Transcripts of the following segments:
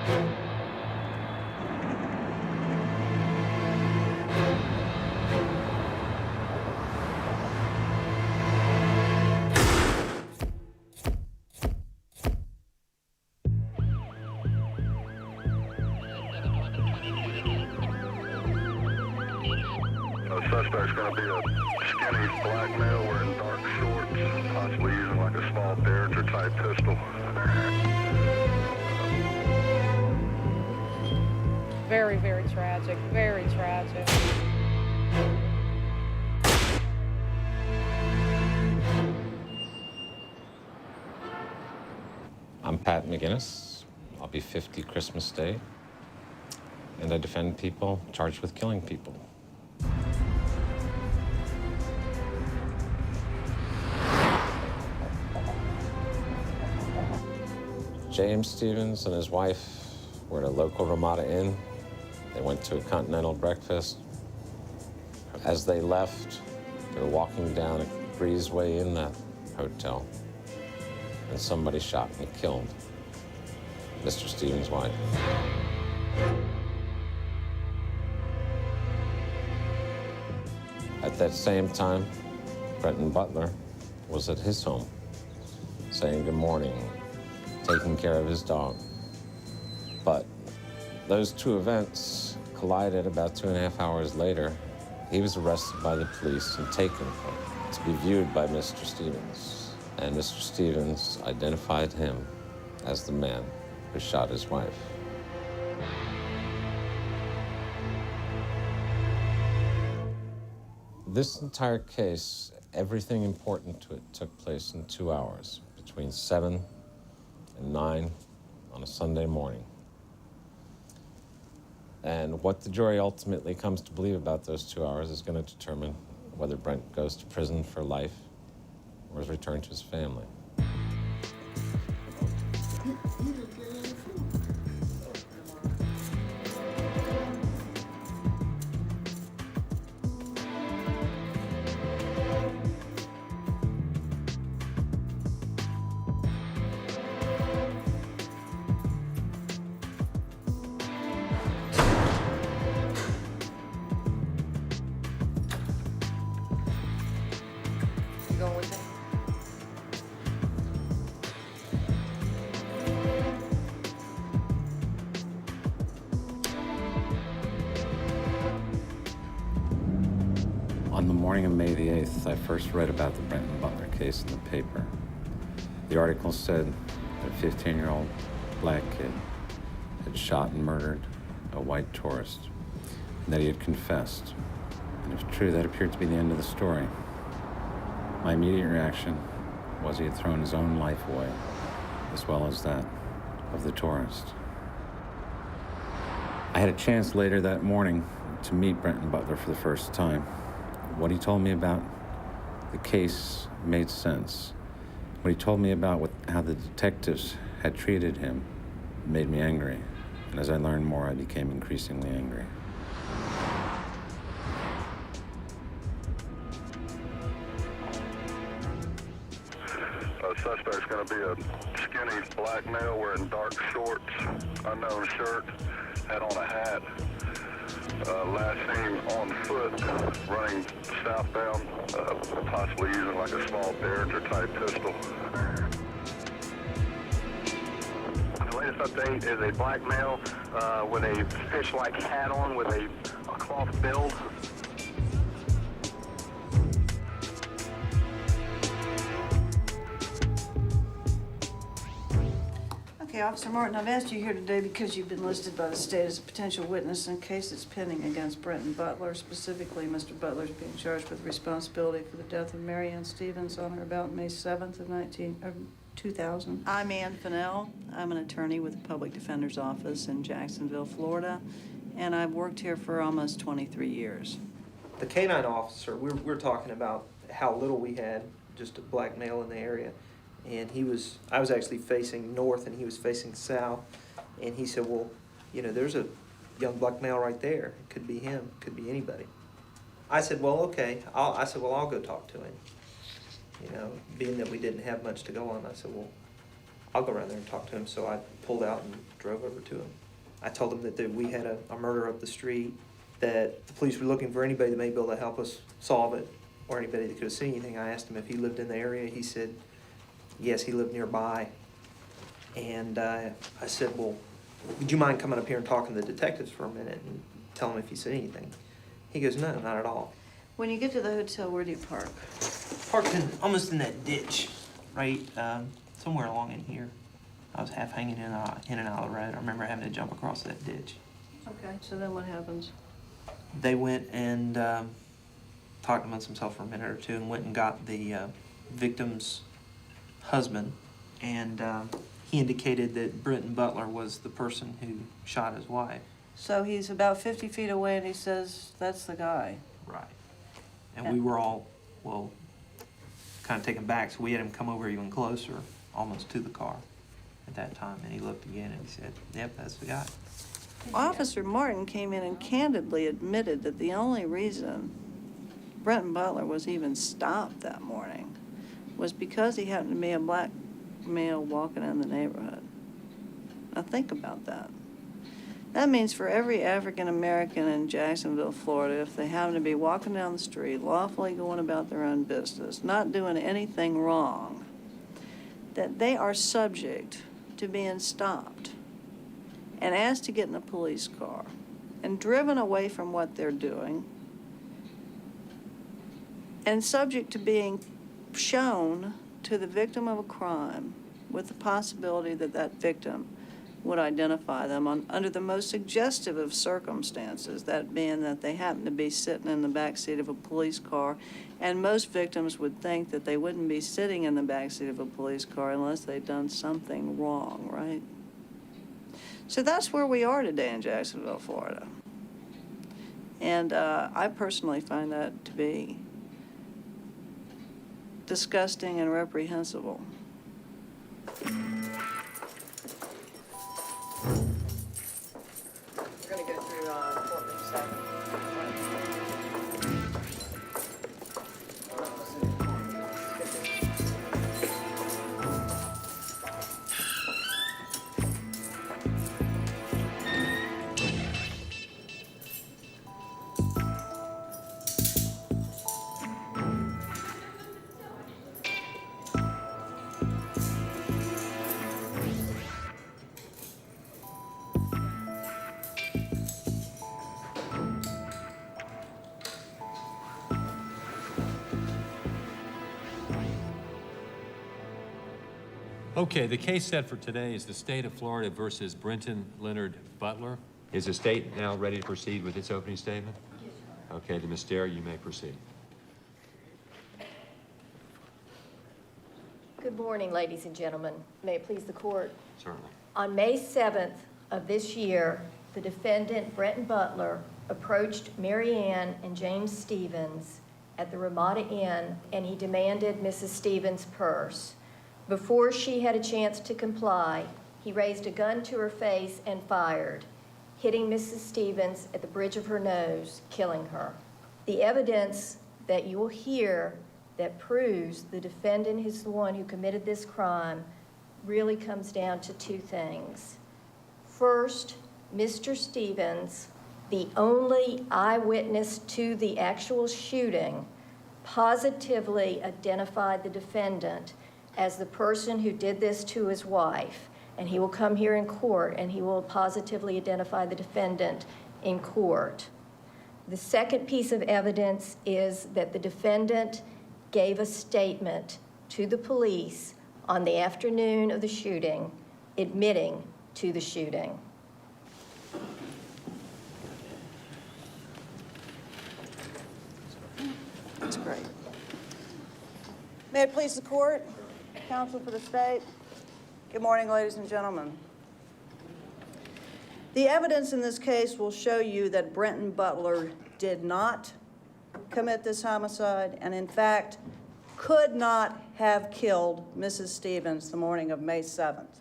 The suspect's going to be a skinny black male wearing dark shorts, possibly using like a small Derringer-type pistol. Very, very tragic, very tragic. I'm Pat McGinnis. I'll be 50 Christmas Day, and I defend people charged with killing people. James Stevens and his wife were at a local Ramada Inn. They went to a continental breakfast. As they left, they were walking down a breezeway in that hotel, and somebody shot and killed Mr. Stevens' wife. At that same time, Brenton Butler was at his home, saying good morning, taking care of his dog. But those two events collided about 2.5 hours later. He was arrested by the police and taken to be viewed by Mr. Stevens. And Mr. Stevens identified him as the man who shot his wife. This entire case, everything important to it took place in 2 hours, between 7 and 9 on a Sunday morning. And what the jury ultimately comes to believe about those 2 hours is going to determine whether Brent goes to prison for life or is returned to his family. Going with it? On the morning of May the 8th, I first read about the Brenton Butler case in the paper. The article said that a 15-year-old black kid had shot and murdered a white tourist, and that he had confessed. And if true, that appeared to be the end of the story. My immediate reaction was he had thrown his own life away, as well as that of the tourist. I had a chance later that morning to meet Brenton Butler for the first time. What he told me about the case made sense. What he told me about how the detectives had treated him made me angry. And as I learned more, I became increasingly angry. The suspect's going to be a skinny black male wearing dark shorts, unknown shirt, had on a hat. Last seen on foot, running southbound, possibly using like a small Derringer-type pistol. The latest update is a black male with a fish-like hat on with a cloth build. Okay, Officer Martin, I've asked you here today because you've been listed by the state as a potential witness in a case that's pending against Brenton Butler. Specifically, Mr. Butler is being charged with responsibility for the death of Mary Ann Stevens on or about May 7th of 2000. I'm Ann Fennell. I'm an attorney with the Public Defender's Office in Jacksonville, Florida, and I've worked here for almost 23 years. The canine officer, we're talking about how little we had, just a black male in the area. And I was actually facing north and he was facing south. And he said, well, you know, there's a young black male right there. It could be him, it could be anybody. I said, well, okay. I'll go talk to him. You know, being that we didn't have much to go on, I said, well, I'll go around there and talk to him. So I pulled out and drove over to him. I told him that we had a murder up the street, that the police were looking for anybody that may be able to help us solve it, or anybody that could have seen anything. I asked him if he lived in the area. He said, yes, he lived nearby. And I said, well, would you mind coming up here and talking to the detectives for a minute and tell them if you said anything? He goes, no, not at all. When you get to the hotel, where do you park? Parked almost in that ditch, right, somewhere along in here. I was half hanging in and out of the road. I remember having to jump across that ditch. Okay, so then what happens? They went and talked amongst themselves for a minute or two and went and got the victim's husband. And he indicated that Brenton Butler was the person who shot his wife. So he's about 50 feet away and he says, that's the guy. Right. And we were all, well, kind of taken back, so we had him come over even closer, almost to the car at that time. And he looked again and he said, yep, that's the guy. Officer Martin came in and candidly admitted that the only reason Brenton Butler was even stopped that morning was because he happened to be a black male walking in the neighborhood. Now think about that. That means for every African American in Jacksonville, Florida, if they happen to be walking down the street, lawfully going about their own business, not doing anything wrong, that they are subject to being stopped and asked to get in a police car and driven away from what they're doing and subject to being shown to the victim of a crime with the possibility that that victim would identify them under the most suggestive of circumstances, that being that they happen to be sitting in the backseat of a police car, and most victims would think that they wouldn't be sitting in the backseat of a police car unless they'd done something wrong, right? So that's where we are today in Jacksonville, Florida. And I personally find that to be disgusting and reprehensible. We're going to go through courtroom 7. Okay, the case set for today is the state of Florida versus Brenton Leonard Butler. Is the state now ready to proceed with its opening statement? Okay, then Ms. Dare, you may proceed. Good morning, ladies and gentlemen. May it please the court. Certainly. On May 7th of this year, the defendant, Brenton Butler, approached Mary Ann and James Stevens at the Ramada Inn, and he demanded Mrs. Stevens' purse. Before she had a chance to comply, he raised a gun to her face and fired, hitting Mrs. Stevens at the bridge of her nose, killing her. The evidence that you will hear that proves the defendant is the one who committed this crime really comes down to two things. First, Mr. Stevens, the only eyewitness to the actual shooting, positively identified the defendant as the person who did this to his wife. And he will come here in court and he will positively identify the defendant in court. The second piece of evidence is that the defendant gave a statement to the police on the afternoon of the shooting, admitting to the shooting. That's great. May it please the court, counsel for the state. Good morning, ladies and gentlemen. The evidence in this case will show you that Brenton Butler did not commit this homicide and, in fact, could not have killed Mrs. Stevens the morning of May 7th.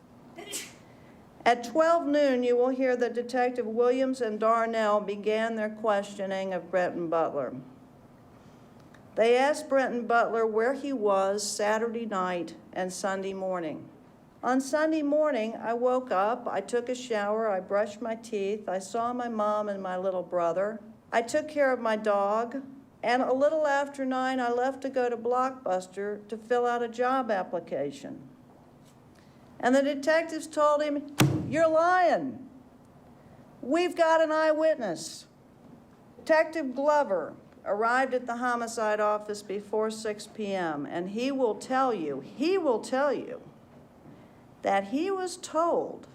At 12 noon, you will hear that Detective Williams and Darnell began their questioning of Brenton Butler. They asked Brenton Butler where he was Saturday night and Sunday morning. On Sunday morning, I woke up, I took a shower, I brushed my teeth, I saw my mom and my little brother. I took care of my dog, and a little after 9, I left to go to Blockbuster to fill out a job application. And the detectives told him, "You're lying. We've got an eyewitness." Detective Glover arrived at the homicide office before 6 p.m., and he will tell you that he was told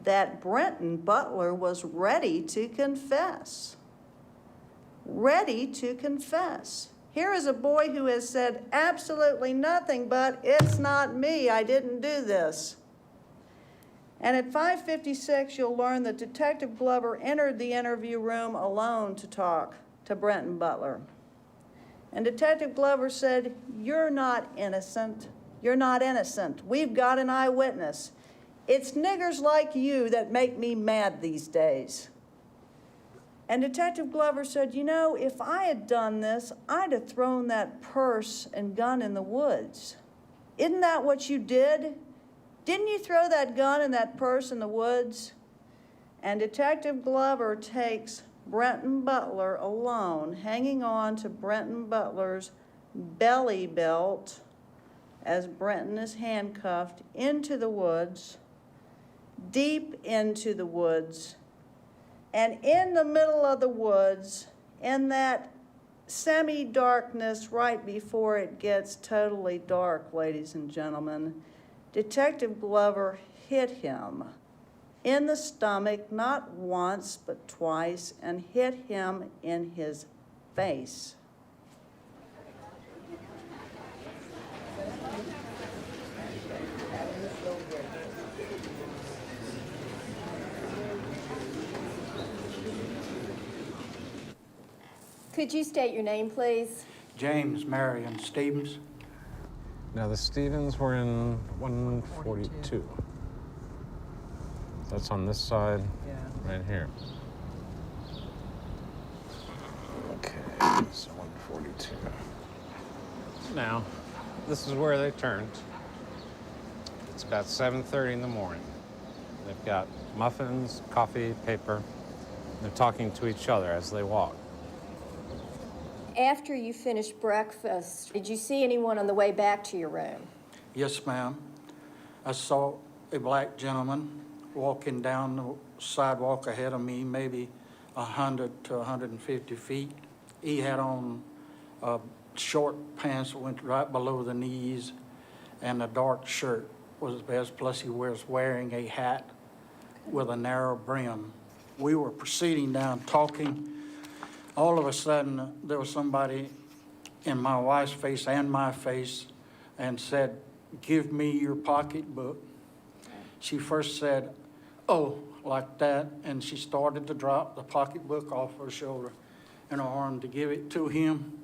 that Brenton Butler was ready to confess. Ready to confess. Here is a boy who has said absolutely nothing but, "It's not me, I didn't do this." And at 5:56, you'll learn that Detective Glover entered the interview room alone to talk to Brenton Butler. And Detective Glover said, "You're not innocent. You're not innocent. We've got an eyewitness. It's niggers like you that make me mad these days." And Detective Glover said, "You know, if I had done this, I'd have thrown that purse and gun in the woods. Isn't that what you did? Didn't you throw that gun and that purse in the woods?" And Detective Glover takes Brenton Butler alone, hanging on to Brenton Butler's belly belt as Brenton is handcuffed, into the woods, deep into the woods. And in the middle of the woods, in that semi-darkness right before it gets totally dark, ladies and gentlemen, Detective Glover hit him in the stomach, not once but twice, and hit him in his face. Could you state your name, please? James Marion Stevens. Now, the Stevens were in 142. That's on this side, right here. Okay, so 142. Now, this is where they turned. It's about 7:30 in the morning. They've got muffins, coffee, paper. They're talking to each other as they walk. After you finished breakfast, did you see anyone on the way back to your room? Yes, ma'am. I saw a black gentleman walking down the sidewalk ahead of me, maybe 100 to 150 feet. He had on short pants that went right below the knees and a dark shirt was his best, plus he was wearing a hat with a narrow brim. We were proceeding down talking. All of a sudden, there was somebody in my wife's face and my face and said, "Give me your pocketbook." She first said, "Oh," like that, and she started to drop the pocketbook off her shoulder and her arm to give it to him.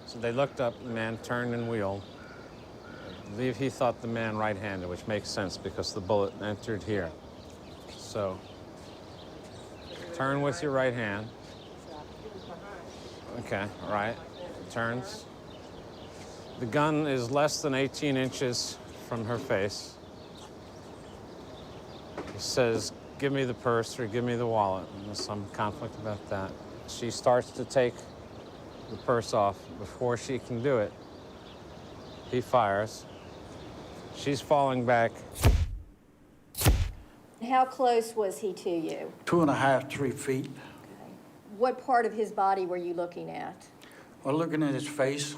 So they looked up, the man turned and wheeled. I believe he thought the man right-handed, which makes sense because the bullet entered here. So, turn with your right hand. Okay, all right, turns. The gun is less than 18 inches from her face. He says, "Give me the purse or give me the wallet." And there's some conflict about that. She starts to take the purse off. Before she can do it, he fires. She's falling back. How close was he to you? 2.5, 3 feet. What part of his body were you looking at? Well, looking at his face,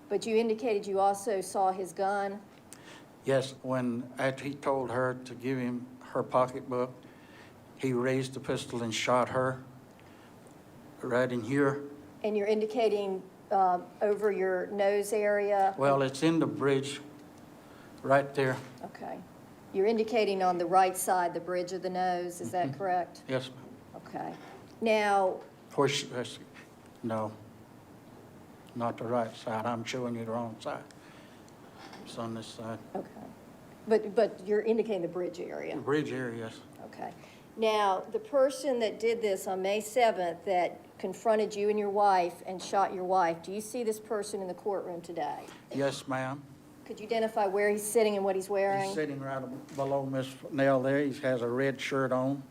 But you indicated you also saw his gun. yes, after he told her to give him her pocketbook, he raised the pistol and shot her right in here. And you're indicating over your nose area? Well, it's in the bridge right there. Okay. You're indicating on the right side, the bridge of the nose, is that correct? Yes, ma'am. Okay. Now, No, not the right side. I'm showing you the wrong side. It's on this side. okay. But you're indicating the bridge area? The bridge area, yes. Okay. Now, the person that did this on May 7th that confronted you and your wife and shot your wife, do you see this person in the courtroom today? Yes, ma'am. Could you identify where he's sitting and what he's wearing? He's sitting right below Miss Nell there. He has a red shirt on.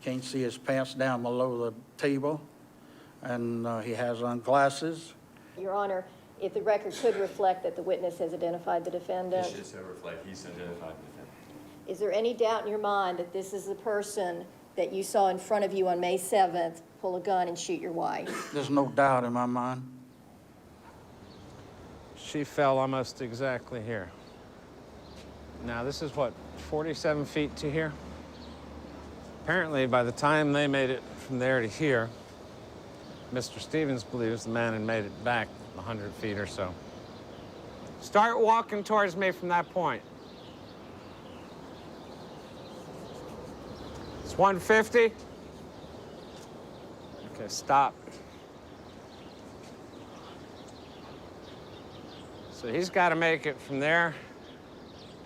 Can't see his pants down below the table. And he has on glasses. Your Honor, if the record could reflect that the witness has identified the defendant. It should so reflect he's identified the defendant. Is there any doubt in your mind that this is the person that you saw in front of you on May 7th pull a gun and shoot your wife? There's no doubt in my mind. She fell almost exactly here. Now, this is what, 47 feet to here? Apparently, by the time they made it from there to here, Mr. Stevens believes the man had made it back 100 feet or so. Start walking towards me from that point. It's 150. Okay, stop. So he's got to make it from there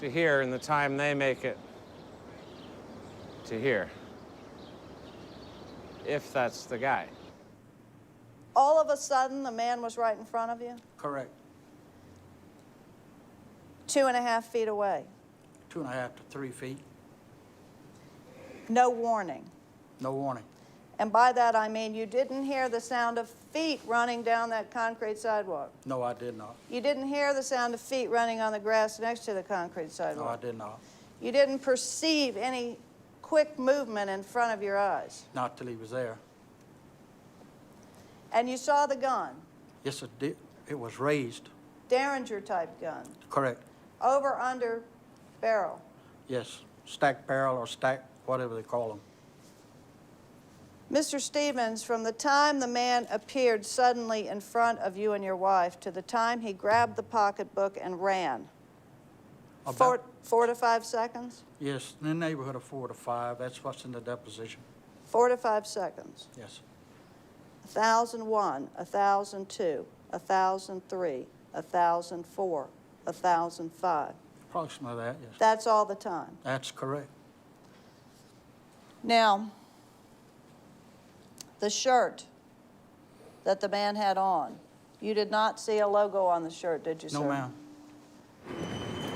to here in the time they make it to here. If that's the guy. All of a sudden, the man was right in front of you, Correct. 2.5 feet away. 2.5 to 3 feet. No warning. No warning. And by that, I mean you didn't hear the sound of feet running down that concrete sidewalk. No, I did not. You didn't hear the sound of feet running on the grass next to the concrete No, sidewalk. I did not. You didn't perceive any quick movement in front of your eyes. Not till he was there. And you saw the gun, Yes, it did. It was raised. Derringer type gun, Correct. over under barrel. Yes. Stacked barrel or stacked, whatever they call them. Mr. Stevens, from the time the man appeared suddenly in front of you and your wife to the time he grabbed the pocketbook and ran, About- 4 to 5 seconds? Yes, in the neighborhood of 4 to 5. That's what's in the deposition. 4 to 5 seconds. Yes. 1,001, 1,002, 1,003, 1,004, 1,005. Approximately that, yes. That's all the time. That's correct. Now, the shirt that the man had on, you did not see a logo on the shirt, did you, sir? No, ma'am.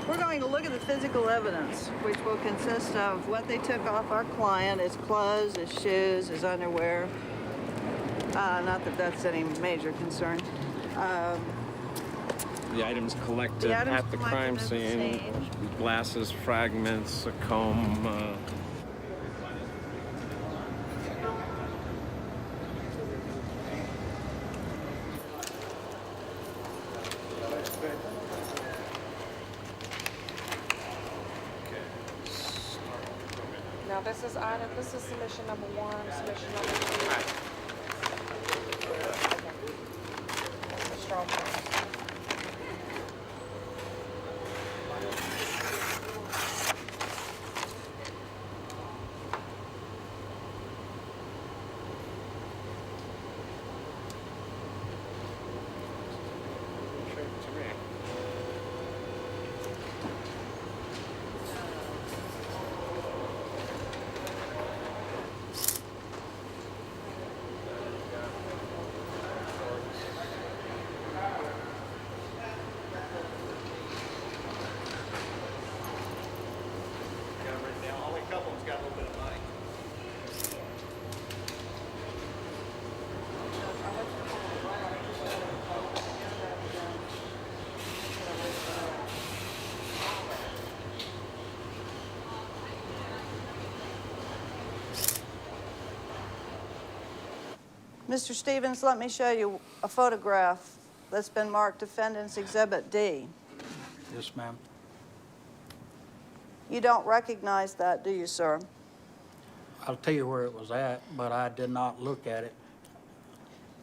We're going to look at the physical evidence, which will consist of what they took off our client, his clothes, his shoes, his underwear. Not that that's any major concern. The items collected The items at the collected crime at the scene, scene. glasses, fragments, a comb. Now, this is submission number 1, submission number 2. That's a straw poll. Mr. Stevens, let me show you a photograph that's been marked Defendant's Exhibit D. Yes, ma'am. You don't recognize that, do you, sir? I'll tell you where it was at, but I did not look at it.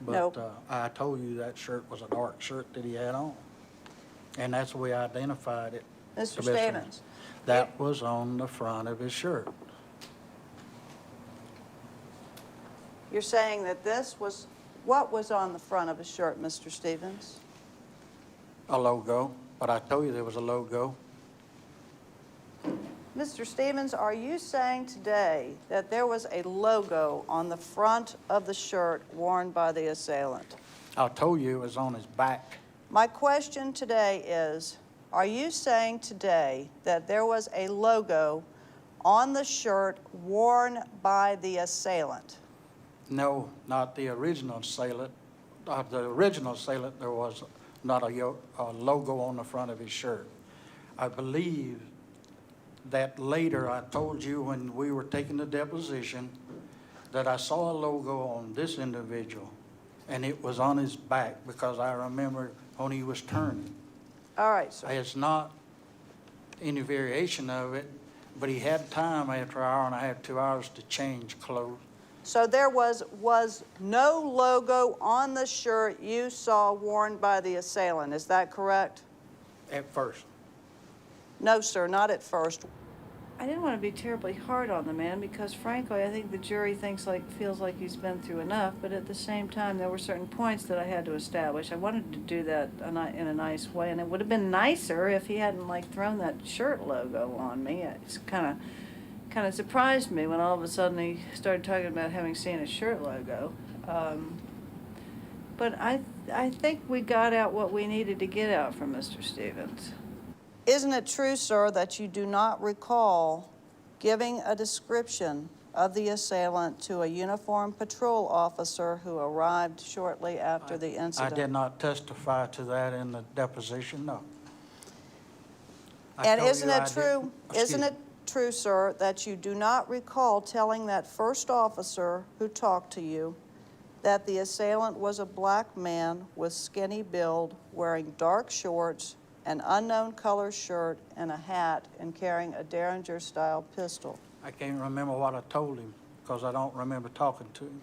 Nope. But I told you that shirt was a dark shirt that he had on. And that's the way I identified it. Mr. to Mr. Stevens. That was on the front of his shirt. You're saying that this was, what was on the front of his shirt, Mr. Stevens? A logo, but I told you there was a logo. Mr. Stevens, are you saying today that there was a logo on the front of the shirt worn by the assailant? I told you it was on his back. My question today is, are you saying today that there was a logo on the shirt worn by the assailant? No, not the original assailant. The original assailant, there was not a logo on the front of his shirt. I believe that later I told you when we were taking the deposition that I saw a logo on this individual, and it was on his back because I remember when he was turning. All right, sir. It's not any variation of it, but he had time after an hour and a half, 2 hours to change clothes. So there was no logo on the shirt you saw worn by the assailant, is that correct? At first. No, sir, not at first. I didn't want to be terribly hard on the man because frankly, I think the jury feels like he's been through enough, but at the same time, there were certain points that I had to establish. I wanted to do that in a nice way, and it would have been nicer if he hadn't thrown that shirt logo on me. It's kind of surprised me when all of a sudden he started talking about having seen a shirt logo. But I think we got out what we needed to get out from Mr. Stevens. Isn't it true, sir, that you do not recall giving a description of the assailant to a uniformed patrol officer who arrived shortly after the incident? I did not testify to that in the deposition, no. And isn't it true, sir, that you do not recall telling that first officer who talked to you that the assailant was a black man with skinny build, wearing dark shorts, an unknown color shirt, and a hat, and carrying a Derringer-style pistol? I can't remember what I told him because I don't remember talking to him.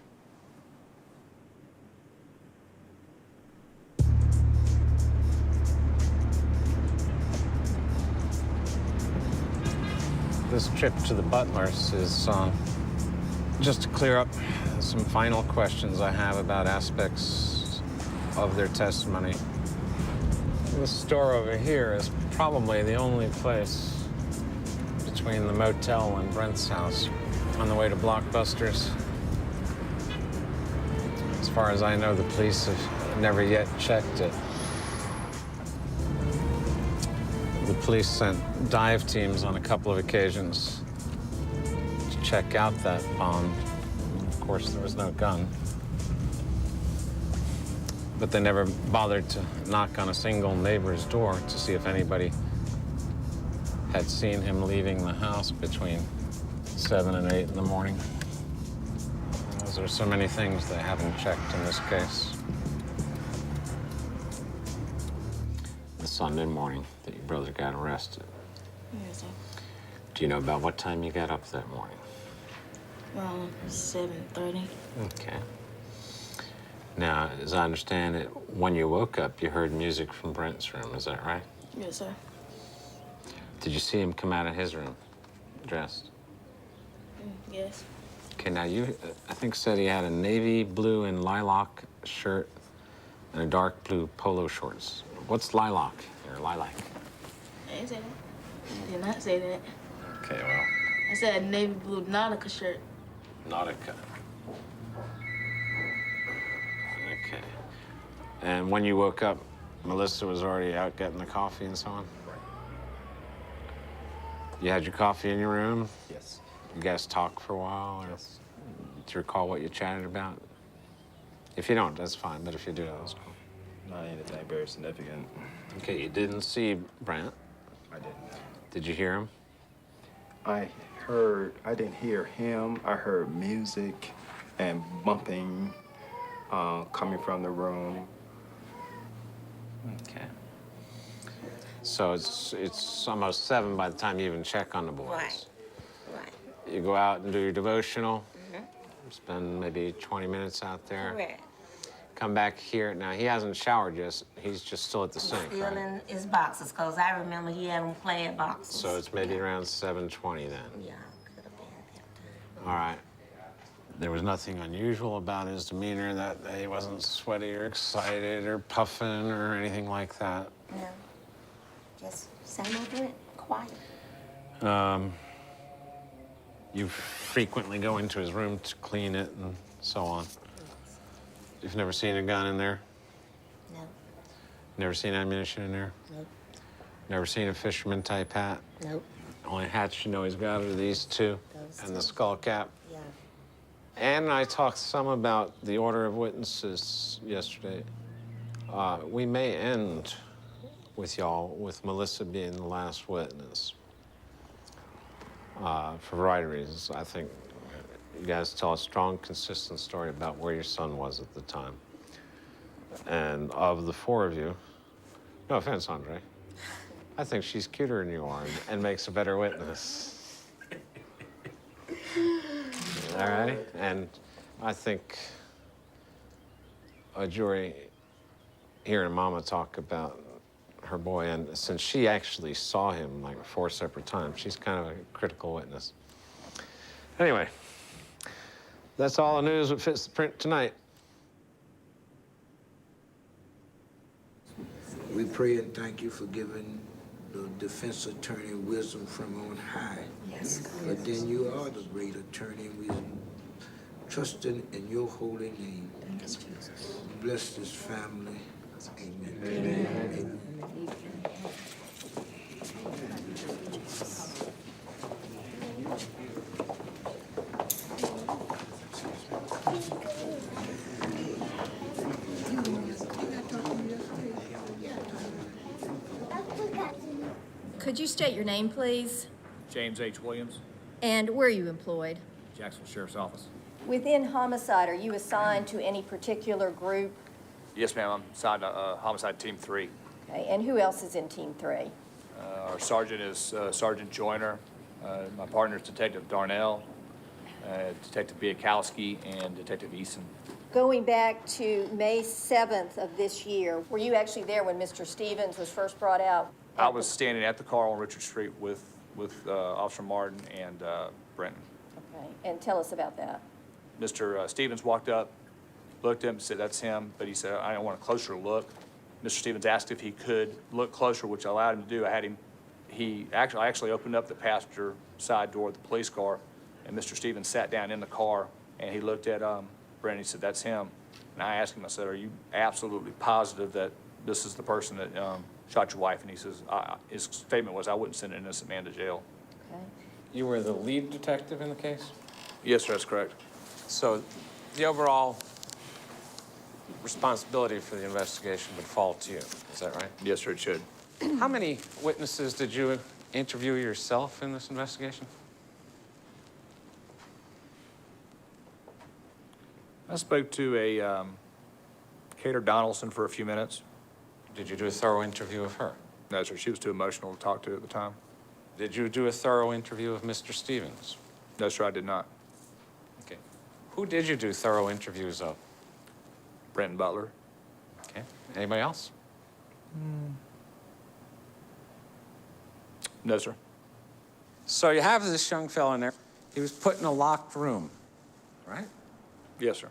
This trip to the Butlers is just to clear up some final questions I have about aspects of their testimony. This store over here is probably the only place between the motel and Brent's house on the way to Blockbusters. As far as I know, the police have never yet checked it. The police sent dive teams on a couple of occasions to check out that pond. Of course, there was no gun. But they never bothered to knock on a single neighbor's door to see if anybody had seen him leaving the house between 7 and 8 in the morning. Those are so many things they haven't checked in this case. The Sunday morning that your brother got arrested. Yes, sir. Do you know about what time you got up that morning? Around 7:30. Okay. Now, as I understand it, when you woke up, you heard music from Brent's room, is that right? Yes, sir. Did you see him come out of his room, dressed? Yes. Okay, now you, I think, said he had a navy blue and lilac shirt and a dark blue polo shorts. What's lilac or lilac? I didn't say that. I did not say that. Okay, well. I said a navy blue Nautica shirt. Nautica. Okay. And when you woke up, Melissa was already out getting the coffee and so on? You had your coffee in your room? Yes. You guys talked for a while? Or Yes. do you recall what you chatted about? If you don't, that's fine, but if you do, that's cool. Not anything very significant. Okay, you didn't see Brent. I didn't. Did you hear him? I didn't hear him. I heard music and bumping coming from the room. Okay. So it's almost 7 by the time you even check on the boys. Right. You go out and do your devotional. Spend maybe 20 minutes out there. Correct. Come back here. Now, he hasn't showered yet. He's just still at the sink, Still right? in his boxes, because I remember he had them playing boxes. So it's maybe around 7:20 then. Yeah, could have been that time. All right. There was nothing unusual about his demeanor that day. He wasn't sweaty or excited or puffing or anything like that. No, just same old Brent, quiet. You frequently go into his room to clean it and so on. You've never seen a gun in there? No, Never seen ammunition in there? no. Never seen a fisherman type hat? Nope. Only hats you know he's got are these two Those and the two. skull cap. Yeah. And I talked some about the order of witnesses yesterday. We may end with y'all with Melissa being the last witness. For a variety of reasons. I think you guys tell a strong, consistent story about where your son was at the time. And of the four of you, no offense, Andre, I think she's cuter than you are and makes a better witness. All right? And I think a jury hearing Mama talk about her boy, and since she actually saw him like 4 separate times, she's kind of a critical witness. Anyway, that's all the news that fits the print tonight. We pray and thank you for giving the defense attorney wisdom from on high. Yes, God. But then you are the great attorney. We trusting in your holy name. Thank you, Jesus. Bless this family. Amen. Amen. Could you state your name, please? James H. Williams, And where are you employed? Jacksonville Sheriff's Office. Within homicide, are you assigned to any particular group? Yes, ma'am. I'm assigned to Homicide Team 3. Okay, and who else is in Team 3? Our sergeant is Sergeant Joyner. My partner is Detective Darnell, Detective Biakowski, and Detective Eason. Going back to May 7th of this year, were you actually there when Mr. Stevens was first brought out? I was standing at the car on Richard Street with Officer Martin and Brenton. Okay, and tell us about that. Mr. Stevens walked up, looked at him, and said, "That's him," but he said, "I don't want a closer look." Mr. Stevens asked if he could look closer, which I allowed him to do. I actually opened up the passenger side door of the police car, and Mr. Stevens sat down in the car, and he looked at Brenton. He said, "That's him." And I asked him, I said, "Are you absolutely positive that this is the person that shot your wife?" And he says, his statement was, "I wouldn't send an innocent man to jail." Okay. You were the lead detective in the case? Yes, sir, that's correct. So the overall responsibility for the investigation would fall to you, is that right? Yes, sir, it should. How many witnesses did you interview yourself in this investigation? I spoke to a Cater Donaldson for a few minutes. Did you do a thorough interview of her? No, sir, she was too emotional to talk to at the time. Did you do a thorough interview of Mr. Stevens? No, sir, I did not. Okay. Who did you do thorough interviews of? Brenton Butler. Okay. Anybody else? No, sir. So you have this young fellow in there. He was put in a locked room, right? Yes, sir.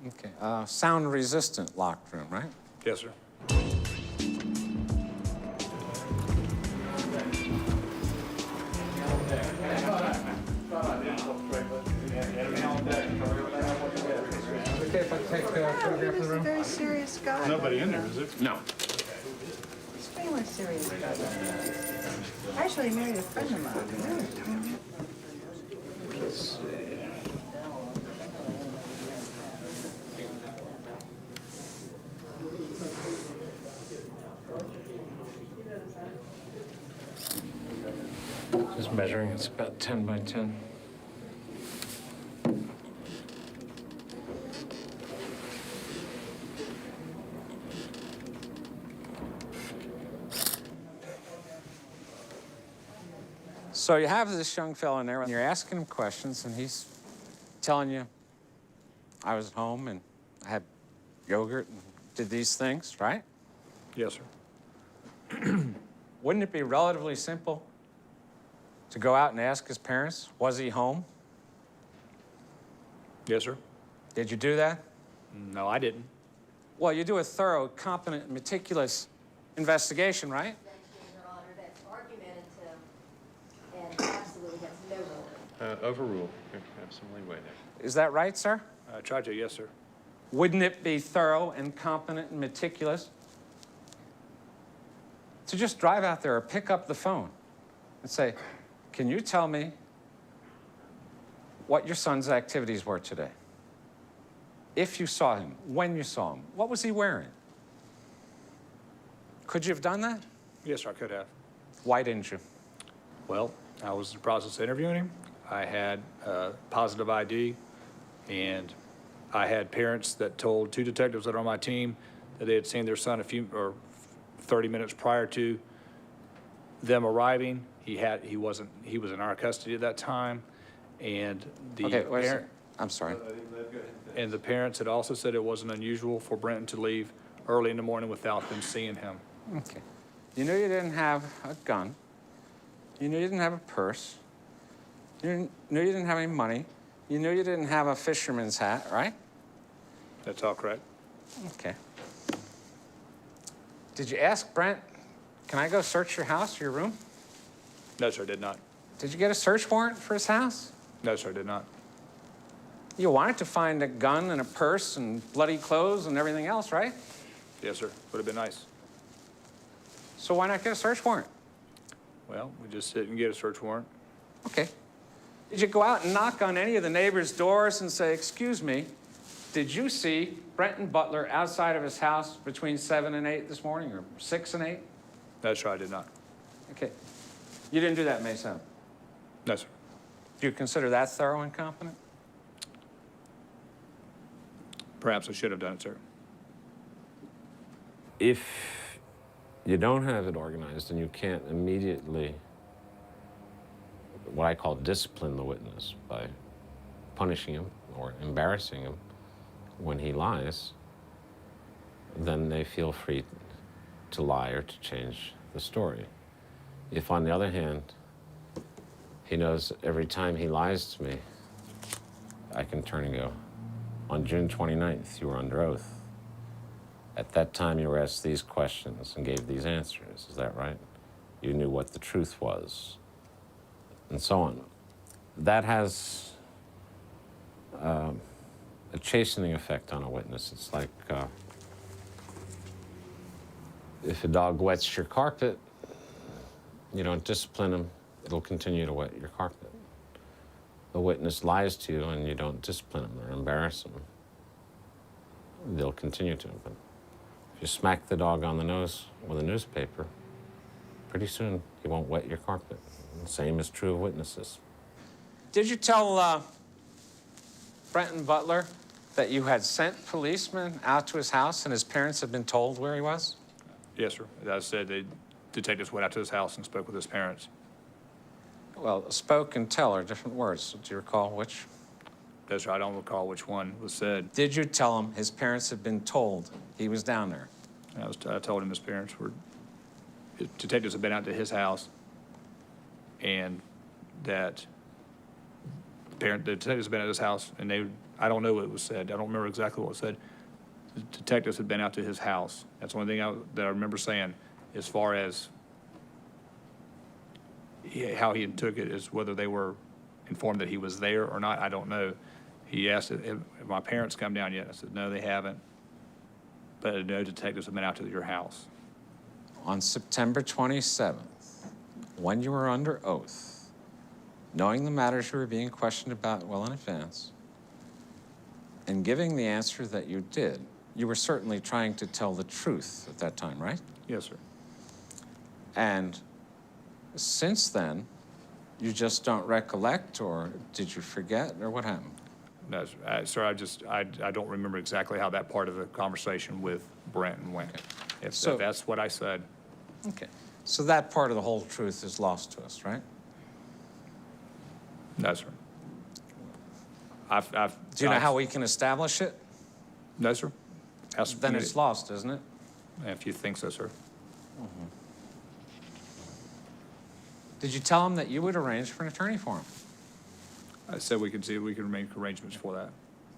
Okay. Sound-resistant locked room, right? Yes, sir. Okay, if I take a photograph of the He's a room? very serious guy. Nobody in there, is there? No. Extremely serious guy. Actually, he married a friend of mine. Let's see. Just measuring, it's about 10 by 10. So you have this young fellow in there, and you're asking him questions, and he's telling you, I was at home, and I had yogurt, and did these things, right? Yes, sir. Wouldn't it be relatively simple to go out and ask his parents, was he home? Yes, sir. Did you do that? No, I didn't. Well, you do a thorough, competent, meticulous investigation, right? Your Honor, that's argumentative and absolutely has no meaning. Overruled. You have some leeway there. Is that right, sir? I tried to, yes, sir. Wouldn't it be thorough and competent and meticulous to just drive out there or pick up the phone and say, can you tell me what your son's activities were today? If you saw him, when you saw him, what was he wearing? Could you have done that? Yes, sir, I could have. Why didn't you? Well, I was in the process of interviewing him. I had positive ID, and I had parents that told 2 detectives that are on my team that they had seen their son 30 minutes prior to them arriving. He was in our custody at that time, and the Okay, wait a second. I'm sorry. and the parents had also said it wasn't unusual for Brenton to leave early in the morning without them seeing him. Okay. You knew you didn't have a gun. You knew you didn't have a purse. You knew you didn't have any money. You knew you didn't have a fisherman's hat, right? That's all correct. Okay. Did you ask Brent, can I go search your house or your room? No, sir, I did not. Did you get a search warrant for his house? No, sir, I did not. You wanted to find a gun and a purse and bloody clothes and everything else, right? Yes, sir. Would have been nice. So why not get a search warrant? Well, we just didn't get a search warrant. Okay. Did you go out and knock on any of the neighbors' doors and say, excuse me, did you see Brenton Butler outside of his house between 7 and 8 this morning, or 6 and 8? No, sir, I did not. Okay. You didn't do that, May 7th? No, sir. Do you consider that thorough and competent? Perhaps I should have done it, sir. If you don't have it organized and you can't immediately, what I call discipline the witness by punishing him or embarrassing him when he lies, then they feel free to lie or to change the story. If, on the other hand, he knows every time he lies to me, I can turn and go, on June 29th, you were under oath. At that time, you were asked these questions and gave these answers. Is that right? You knew what the truth was, and so on. That has a chastening effect on a witness. It's like if a dog wets your carpet, you don't discipline him, it'll continue to wet your carpet. The witness lies to you and you don't discipline him or embarrass him, they'll continue to. But if you smack the dog on the nose with a newspaper, pretty soon he won't wet your carpet. The same is true of witnesses. Did you tell Brenton Butler that you had sent policemen out to his house and his parents had been told where he was? Yes, sir. As I said, the detectives went out to his house and spoke with his parents. Well, spoke and tell are different words. Do you recall which? Yes, sir. I don't recall which one was said. Did you tell him his parents had been told he was down there? I told him his parents were, detectives had been out to his house, and that the detectives had been at his house, and I don't know what was said. I don't remember exactly what was said. The detectives had been out to his house. That's one thing that I remember saying. As far as how he took it, is whether they were informed that he was there or not, I don't know. He asked if my parents come down yet. I said, no, they haven't. But no detectives have been out to your house. On September 27th, when you were under oath, knowing the matters you were being questioned about well in advance, and giving the answer that you did, you were certainly trying to tell the truth at that time, right? Yes, sir. And since then, you just don't recollect, or did you forget, or what happened? No, sir, I don't remember exactly how that part of the conversation with Brenton went. Okay. If that's what I said. Okay. So that part of the whole truth is lost to us, right? No, sir. Do you know how we can establish it? No, sir. Then it's lost, isn't it? If you think so, sir. Mm-hmm. Did you tell him that you would arrange for an attorney for him? I said we could make arrangements for that.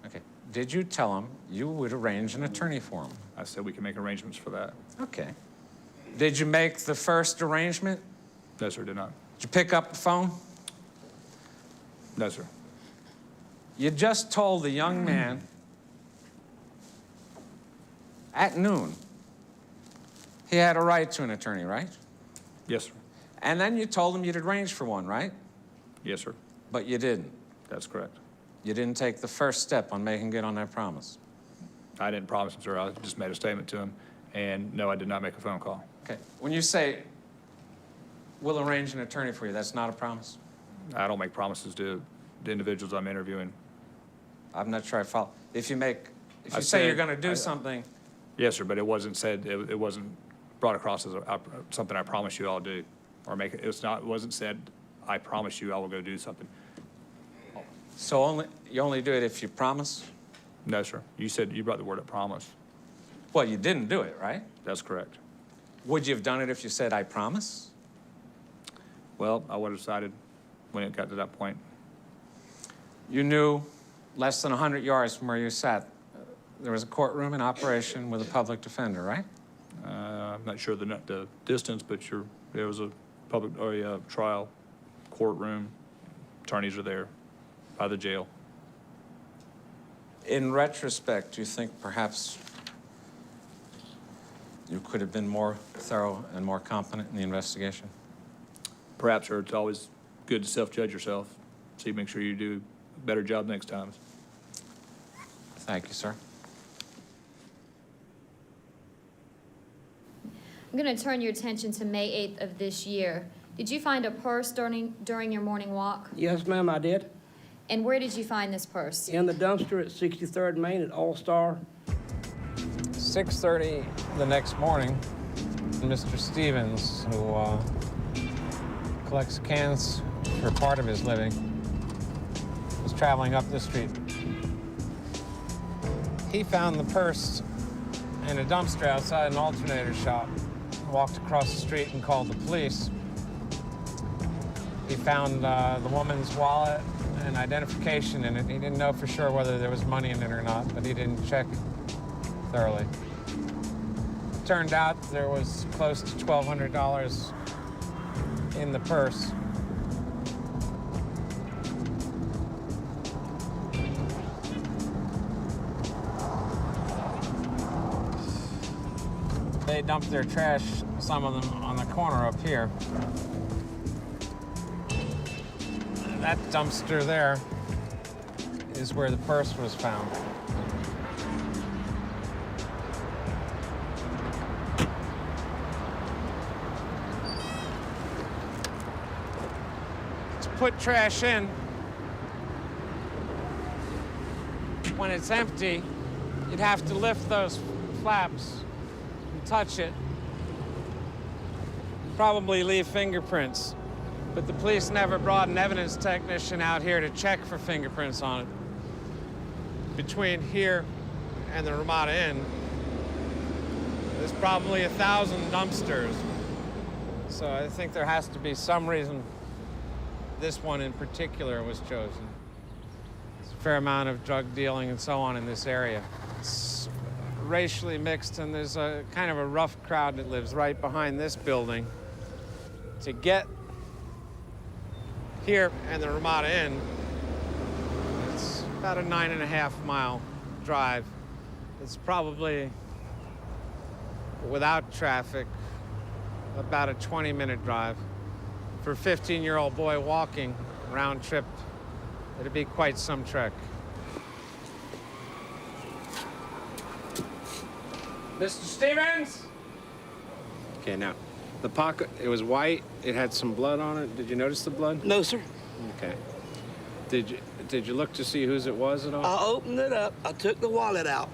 Okay. Did you tell him you would arrange an attorney for him? I said we can make arrangements for that. Okay. Did you make the first arrangement? No, sir, did not. Did you pick up the phone? No, sir. You just told the young man at noon He had a right to an attorney, right? Yes, sir. And then you told him you'd arrange for one, right? Yes, sir. But you didn't. That's correct. You didn't take the first step on making good on that promise. I didn't promise him, sir. I just made a statement to him. And no, I did not make a phone call. Okay. When you say, we'll arrange an attorney for you, that's not a promise? I don't make promises to the individuals I'm interviewing. I'm not sure I follow. If you say said- you're going to do something, Yes, sir, but it wasn't said, it wasn't brought across as something I promise you I'll do. Or make it, it wasn't said, I promise you I will go do something. so you only do it if you promise? No, sir. You brought the word up, promise. Well, you didn't do it, right? That's correct. Would you have done it if you said, I promise? Well, I would have decided when it got to that point. You knew less than 100 yards from where you sat, there was a courtroom in operation with a public defender, right? I'm not sure the distance, but there was a trial courtroom. Attorneys are there by the jail. In retrospect, do you think perhaps you could have been more thorough and more competent in the investigation? Perhaps, sir, it's always good to self-judge yourself, so you make sure you do a better job next time. Thank you, sir. I'm going to turn your attention to May 8th of this year. Did you find a purse during your morning walk? Yes, ma'am, I did. And where did you find this purse? In the dumpster at 63rd Main at All-Star. 6:30 the next morning, Mr. Stevens, who collects cans for part of his living, was traveling up the street. He found the purse in a dumpster outside an alternator shop, walked across the street and called the police. He found the woman's wallet and identification in it. He didn't know for sure whether there was money in it or not, but he didn't check thoroughly. Turned out there was close to $1,200 in the purse. They dumped their trash, some of them, on the corner up here. That dumpster there is where the purse was found. To put trash in, when it's empty, you'd have to lift those flaps and touch it. Probably leave fingerprints. But the police never brought an evidence technician out here to check for fingerprints on it. Between here and the Ramada Inn, there's probably 1,000 dumpsters. So I think there has to be some reason this one in particular was chosen. There's a fair amount of drug dealing and so on in this area. It's racially mixed, and there's a kind of a rough crowd that lives right behind this building. To get here and the Ramada Inn, it's about a 9.5-mile drive. It's probably, without traffic, about a 20-minute drive. For a 15-year-old boy walking round trip, it'd be quite some trek. Mr. Stevens? Okay, now, the pocket, it was white, it had some blood on it. Did you notice the blood? No, sir. Okay. Did you look to see whose it was at all? I opened it up. I took the wallet out.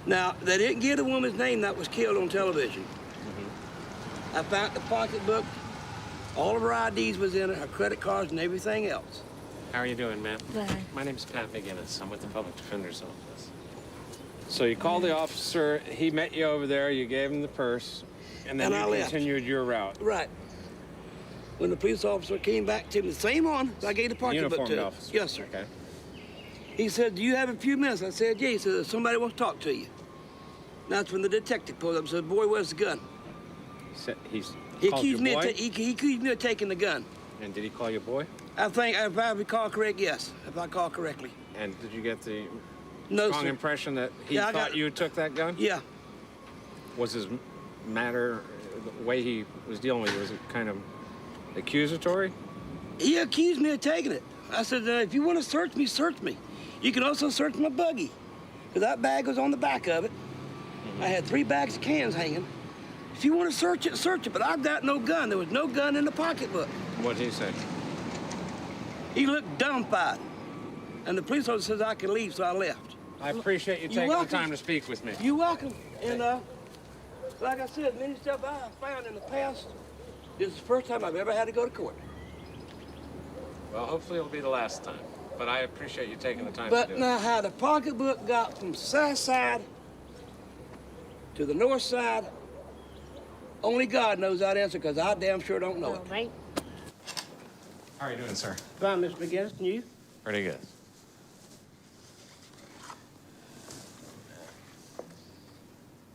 Now, they didn't give the woman's name that was killed on television. I found the pocketbook. All of her IDs was in it, her credit cards and everything else. How are you doing, ma'am? Fine. My name's Pat McGinnis. I'm with the Public Defender's Office. So you called the officer, he met you over there, you gave him the purse, and then And I you left. continued your route. Right. When the police officer came back to me, the same one I gave the pocketbook Uniformed to. officer. Yes, sir. Okay. He said, "Do you have a few minutes?" I said, "Yeah." He said, "Somebody wants to talk to you." That's when the detective pulled up and said, "Boy, where's the gun?" He called you accused me boy? he accused me of taking the gun. And did he call you boy? I think, if I recall correct, yes, if I recall correctly. And did you get the No, strong sir. impression that he Yeah, I thought got- you took that gun? Yeah. Was his matter, the way he was dealing with you, was it kind of accusatory? He accused me of taking it. I said, if you want to search me, search me. You can also search my buggy, because that bag was on the back of it. I had 3 bags of cans hanging. If you want to search it, but I've got no gun. There was no gun in the pocketbook. What did he say? He looked dumbfounded. And the police officer says I can leave, so I left. I appreciate you taking the time to speak with me. You're welcome. And like I said, many stuff I found in the past, this is the first time I've ever had to go to court. Well, hopefully it'll be the last time. But I appreciate you taking the time But to do now it. how the pocketbook got from south side to the north side, only God knows that answer, because I damn sure don't know it. Right. How are you doing, sir? Fine, Mr. McGinnis, and you? Pretty good.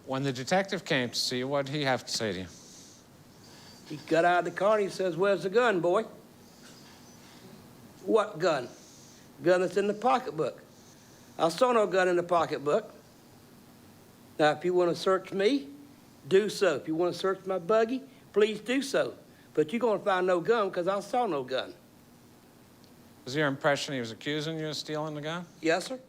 When the detective came to see you, what did he have to say to you? He got out of the car and he says, "Where's the gun, boy?" "What gun?" "Gun that's in the pocketbook." "I saw no gun in the pocketbook." "Now, if you want to search me, do so. If you want to search my buggy, please do so. But you're going to find no gun, because I saw no gun." Was your impression he was accusing you of stealing the gun? "Yes, sir."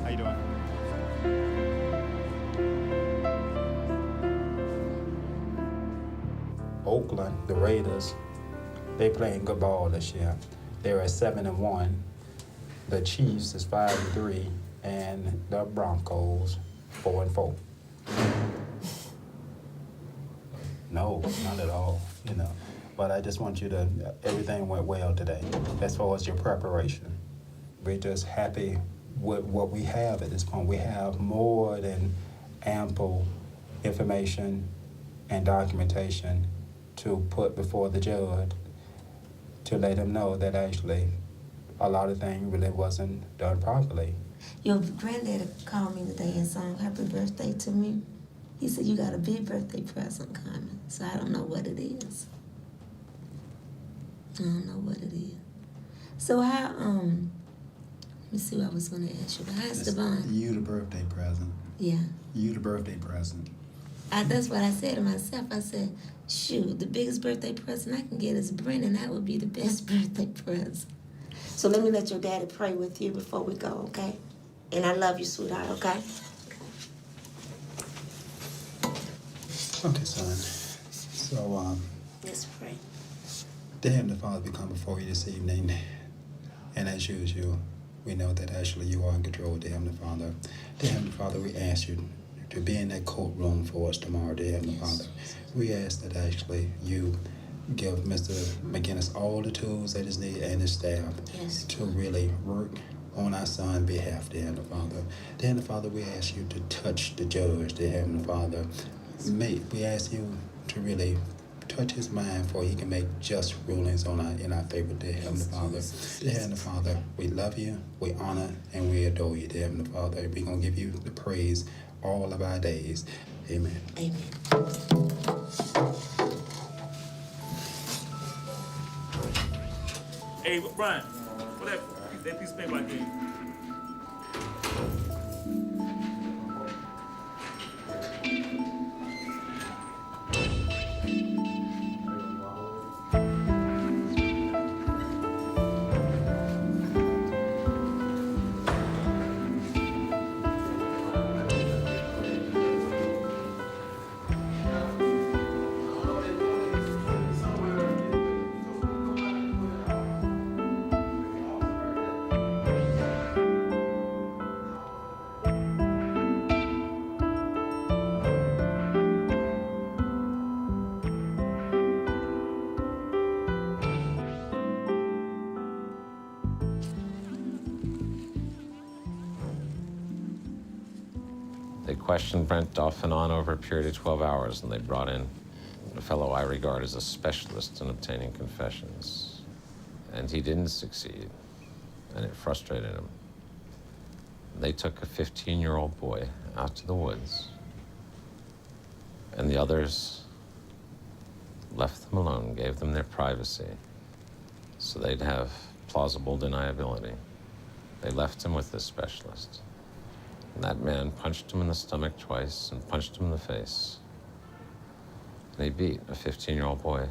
How you doing? Oakland, the Raiders, they playing good ball this year. They're at 7-1. The Chiefs is 5-3, and the Broncos 4-4. No, not at all, you know. But I just want you to, everything went well today as far as your preparation. We're just happy with what we have at this point. We have more than ample information and documentation to put before the judge to let him know that actually a lot of things really wasn't done properly. Your granddaddy called me today and sung happy birthday to me. He said, "You got a big birthday present coming." So I don't know what it is. I don't know what it is. So how, let me see what I was gonna ask you. How's Devon? You the birthday present. Yeah. You the birthday present. That's what I said to myself. I said, shoot, the biggest birthday present I can get is Brennan. That would be the best birthday present. So let me let your daddy pray with you before we go, okay? And I love you, sweetheart, okay? Okay, son. So, Let's pray. dear Heavenly Father, we come before you this evening, and as usual, we know that actually you are in control, dear Heavenly Father. Dear Heavenly Father, we ask you to be in that courtroom for us tomorrow, dear Heavenly Father. We ask that actually you give Mr. McGinnis all the tools that is needed and his staff to really work on our son's behalf, dear Heavenly Father. Dear Heavenly Father, we ask you to touch the judge, dear Heavenly Father. We ask you to really touch his mind for he can make just rulings in our favor, dear Heavenly Father. Dear Heavenly Father, we love you, we honor, and we adore you, dear Heavenly Father. We're going to give you the praise all of our days. Amen. Amen. Hey, Brian, what that piece of paper I gave you? They questioned Brent off and on over a period of 12 hours, and they brought in a a fellow I regard as a specialist in obtaining confessions. And he didn't succeed, and it frustrated him. They took a 15-year-old boy out to the woods, and the others left them alone, gave them their privacy, so they'd have plausible deniability. They left him with this specialist. And that man punched him in the stomach twice and punched him in the face. And he beat a 15-year-old boy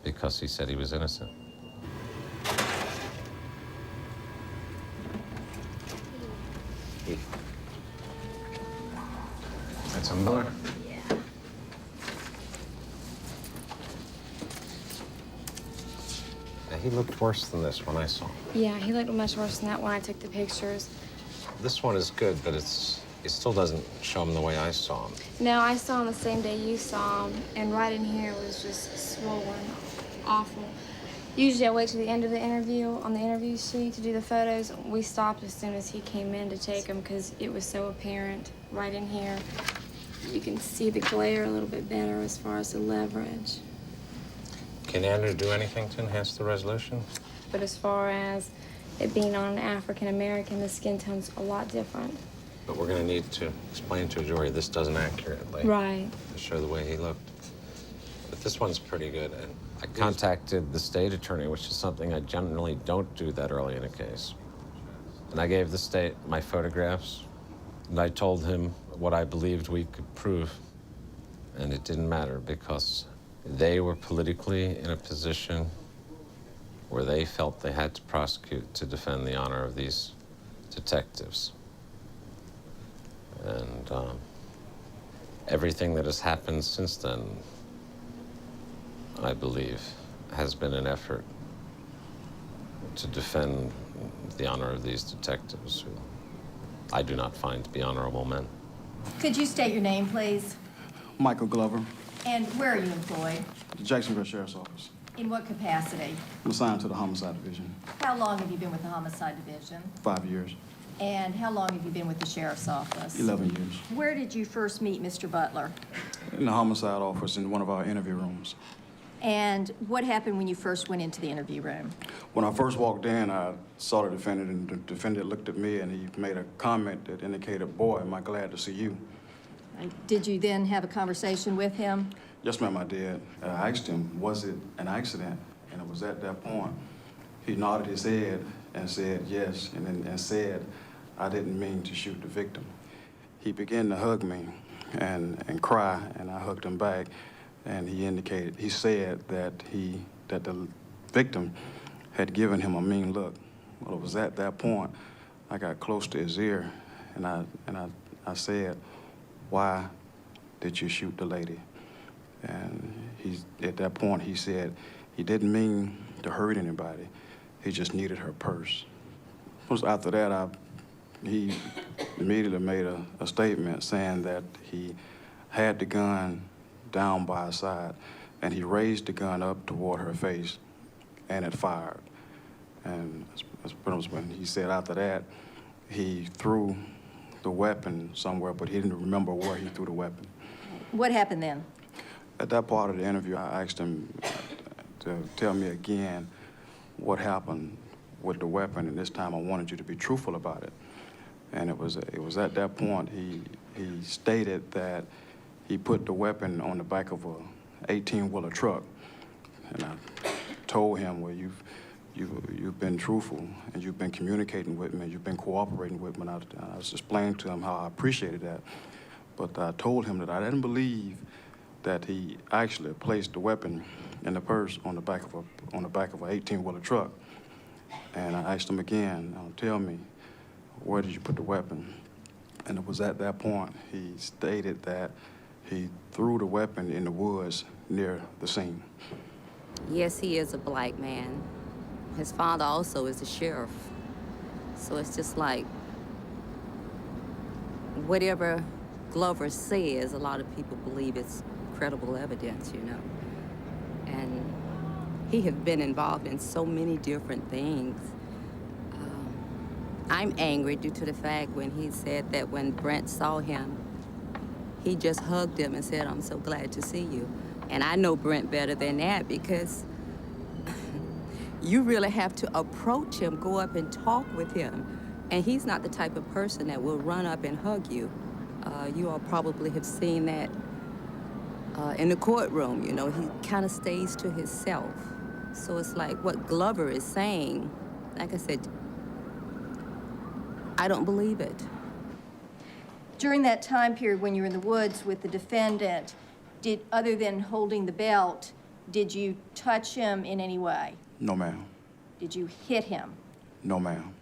because he said he was innocent. That's a Miller? Yeah. He looked worse than this when I saw him. Yeah, he looked much worse than that when I took the pictures. This one is good, but it still doesn't show him the way I saw him. No, I saw him the same day you saw him, and right in here was just swollen, awful. Usually I wait to the end of the interview on the interview sheet to do the photos. We stopped as soon as he came in to take them because it was so apparent right in here. You can see the glare a little bit better as far as the leverage. Can Andrew do anything to enhance the resolution? But as far as it being on an African American, the skin tone's a lot different. But we're going to need to explain to a jury this doesn't accurately Right. to show the way he looked. But this one's pretty good. And I contacted the state attorney, which is something I generally don't do that early in a case. And I gave the state my photographs, and I told him what I believed we could prove. And it didn't matter because they were politically in a position where they felt they had to prosecute to defend the honor of these detectives. And everything that has happened since then, I believe, has been an effort to defend the honor of these detectives, who I do not find to be honorable men. Could you state your name, please? Michael Glover, And where are you employed? the Jacksonville Sheriff's Office. In what capacity? I'm assigned to the Homicide Division. How long have you been with the Homicide Division? 5 years, And how long have you been with the Sheriff's Office? 11 years. Where did you first meet Mr. Butler? In the Homicide Office in one of our interview rooms. And what happened when you first went into the interview room? When I first walked in, I saw the defendant, and the defendant looked at me, and he made a comment that indicated, "Boy, am I glad to see you." Did you then have a conversation with him? Yes, ma'am, I did. I asked him, was it an accident? And it was at that point, he nodded his head and said yes, and said, "I didn't mean to shoot the victim." He began to hug me and cry, and I hugged him back, and he said that the victim had given him a mean look. Well, it was at that point I got close to his ear, and I said, "Why did you shoot the lady?" And at that point, he said he didn't mean to hurt anybody. He just needed her purse. After that, he immediately made a statement saying that he had the gun down by his side, and he raised the gun up toward her face, and it fired. And that's pretty much when he said after that, he threw the weapon somewhere, but he didn't remember where he threw the weapon. What happened then? At that part of the interview, I asked him to tell me again what happened with the weapon, and this time I wanted you to be truthful about it. And it was at that point he stated that he put the weapon on the back of a 18-wheeler truck. And I told him, well, you've been truthful, and you've been communicating with me, and you've been cooperating with me. And I was explaining to him how I appreciated that. But I told him that I didn't believe that he actually placed the weapon in the purse on the back of a 18-wheeler truck. And I asked him again, tell me, where did you put the weapon? And it was at that point he stated that he threw the weapon in the woods near the scene. Yes, he is a black man. His father also is a sheriff. So it's just like, whatever Glover says, a lot of people believe it's credible evidence, you know. And he has been involved in so many different things. I'm angry due to the fact when he said that when Brent saw him, he just hugged him and said, "I'm so glad to see you." And I know Brent better than that because you really have to approach him, go up and talk with him. And he's not the type of person that will run up and hug you. You all probably have seen that in the courtroom. You know, he kind of stays to himself. So it's like what Glover is saying, like I said, I don't believe it. During that time period when you were in the woods with the defendant, other than holding the belt, did you touch him in any way? No, ma'am. Did you hit him? No, ma'am.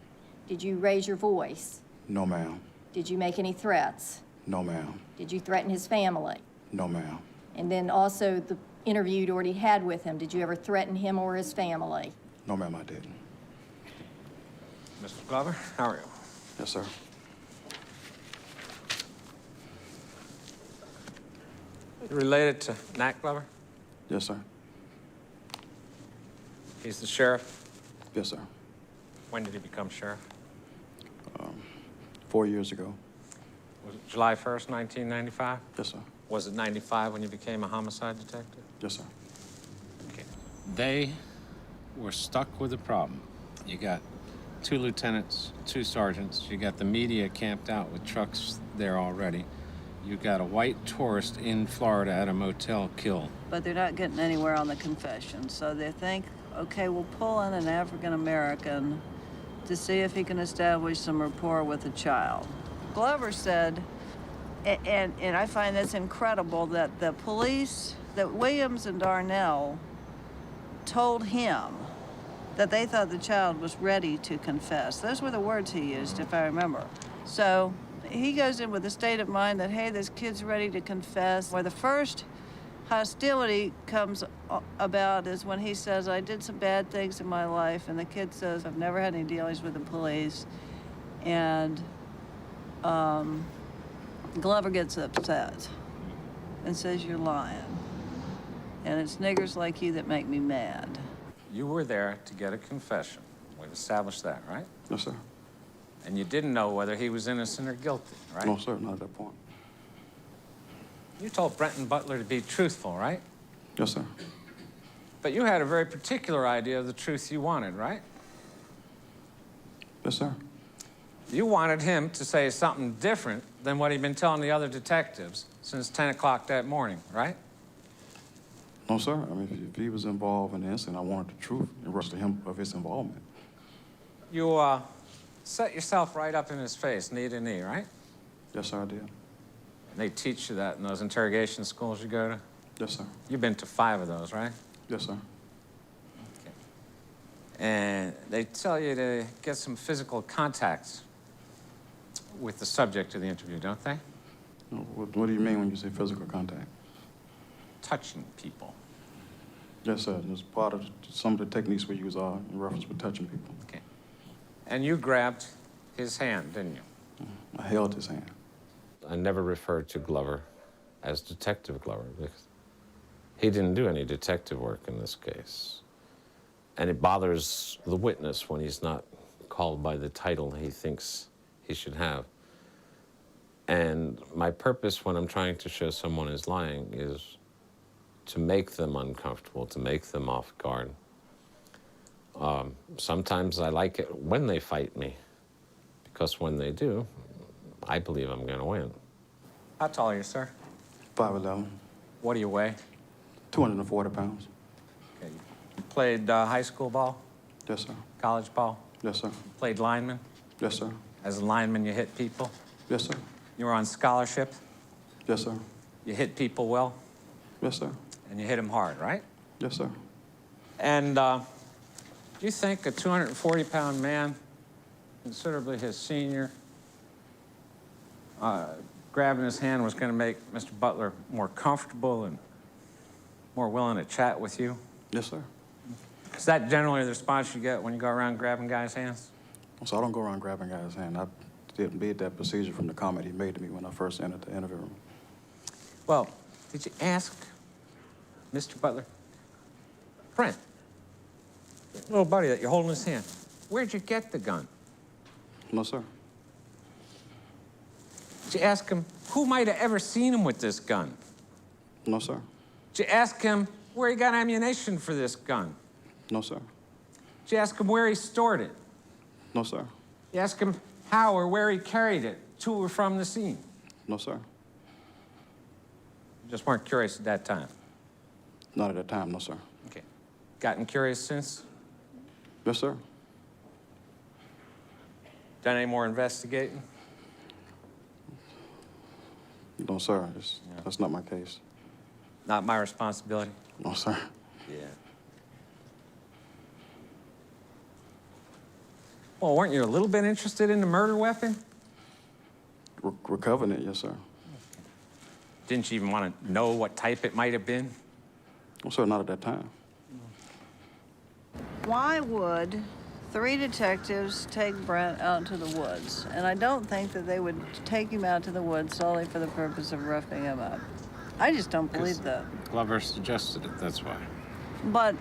Did you raise your voice? No, ma'am. Did you make any threats? No, ma'am. Did you threaten his family? No, ma'am. And then also the interview you'd already had with him, did you ever threaten him or his family? No, ma'am, I didn't. Mr. Glover, how are you? Yes, sir. You related to Nat Glover? Yes, sir. He's the sheriff? Yes, sir. When did he become sheriff? 4 years ago. Was it July 1st, 1995? Yes, sir. Was it 95 when you became a homicide detective? Yes, sir. Okay. They were stuck with a problem. You got 2 lieutenants, 2 sergeants. You got the media camped out with trucks there already. You got a white tourist in Florida at a motel killed. But they're not getting anywhere on the confession, so they think, okay, we'll pull in an African-American to see if he can establish some rapport with the child. Glover said, and I find this incredible, that the police, that Williams and Darnell told him that they thought the child was ready to confess. Those were the words he used, if I remember. So he goes in with a state of mind that, hey, this kid's ready to confess. Where the first hostility comes about is when he says, I did some bad things in my life, and the kid says, I've never had any dealings with the police. And Glover gets upset and says, you're lying. And it's niggers like you that make me mad. You were there to get a confession. We've established that, right? Yes, sir. And you didn't know whether he was innocent or guilty, right? No, sir, not at that point. You told Brenton Butler to be truthful, right? Yes, sir. But you had a very particular idea of the truth you wanted, right? Yes, sir. You wanted him to say something different than what he'd been telling the other detectives since 10 o'clock that morning, right? No, sir. I mean, if he was involved in the incident, I wanted the truth in regards to him of his involvement. You set yourself right up in his face, knee to knee, right? Yes, sir, I did. And they teach you that in those interrogation schools you go to? Yes, sir. You've been to 5 of those, right? Yes, sir. Okay. And they tell you to get some physical contacts with the subject of the interview, don't they? What do you mean when you say physical contact? Touching people. Yes, sir. It's part of some of the techniques we use are in reference with touching people. Okay. And you grabbed his hand, didn't you? I held his hand. I never referred to Glover as Detective Glover because he didn't do any detective work in this case. And it bothers the witness when he's not called by the title he thinks he should have. And my purpose when I'm trying to show someone is lying is to make them uncomfortable, to make them off guard. Sometimes I like it when they fight me, because when they do, I believe I'm going to win. How tall are you, sir? 5'11". What do you weigh? 240 pounds. Okay. You played high school ball? Yes, sir. College ball? Yes, sir. Played lineman? Yes, sir. As a lineman, you hit people? Yes, sir. You were on scholarship? Yes, sir. You hit people well? Yes, sir. And you hit them hard, right? Yes, sir. And do you think a 240-pound man, considerably his senior, grabbing his hand was going to make Mr. Butler more comfortable and more willing to chat with you? Yes, sir. Is that generally the response you get when you go around grabbing guys' hands? So I don't go around grabbing guys' hand. I did that procedure from the comment he made to me when I first entered the interview room. Well, did you ask Mr. Butler, Brent, little buddy that you're holding his hand, where'd you get the gun? No, sir. Did you ask him who might have ever seen him with this gun? No, sir. Did you ask him where he got ammunition for this gun? No, sir. Did you ask him where he stored it? No, sir. You ask him how or where he carried it to or from the scene? No, sir. You just weren't curious at that time? Not at that time, no, sir. Okay. Gotten curious since? Yes, sir. Done any more investigating? No, sir. That's not my case. Not my responsibility? No, sir. Yeah. Well, weren't you a little bit interested in the murder weapon? Recovering it, yes, sir. Didn't you even want to know what type it might have been? No, sir, not at that time. Why would 3 detectives take Brent out into the woods? And I don't think that they would take him out to the woods solely for the purpose of roughing him up. I just don't believe that. Glover suggested it, that's why. But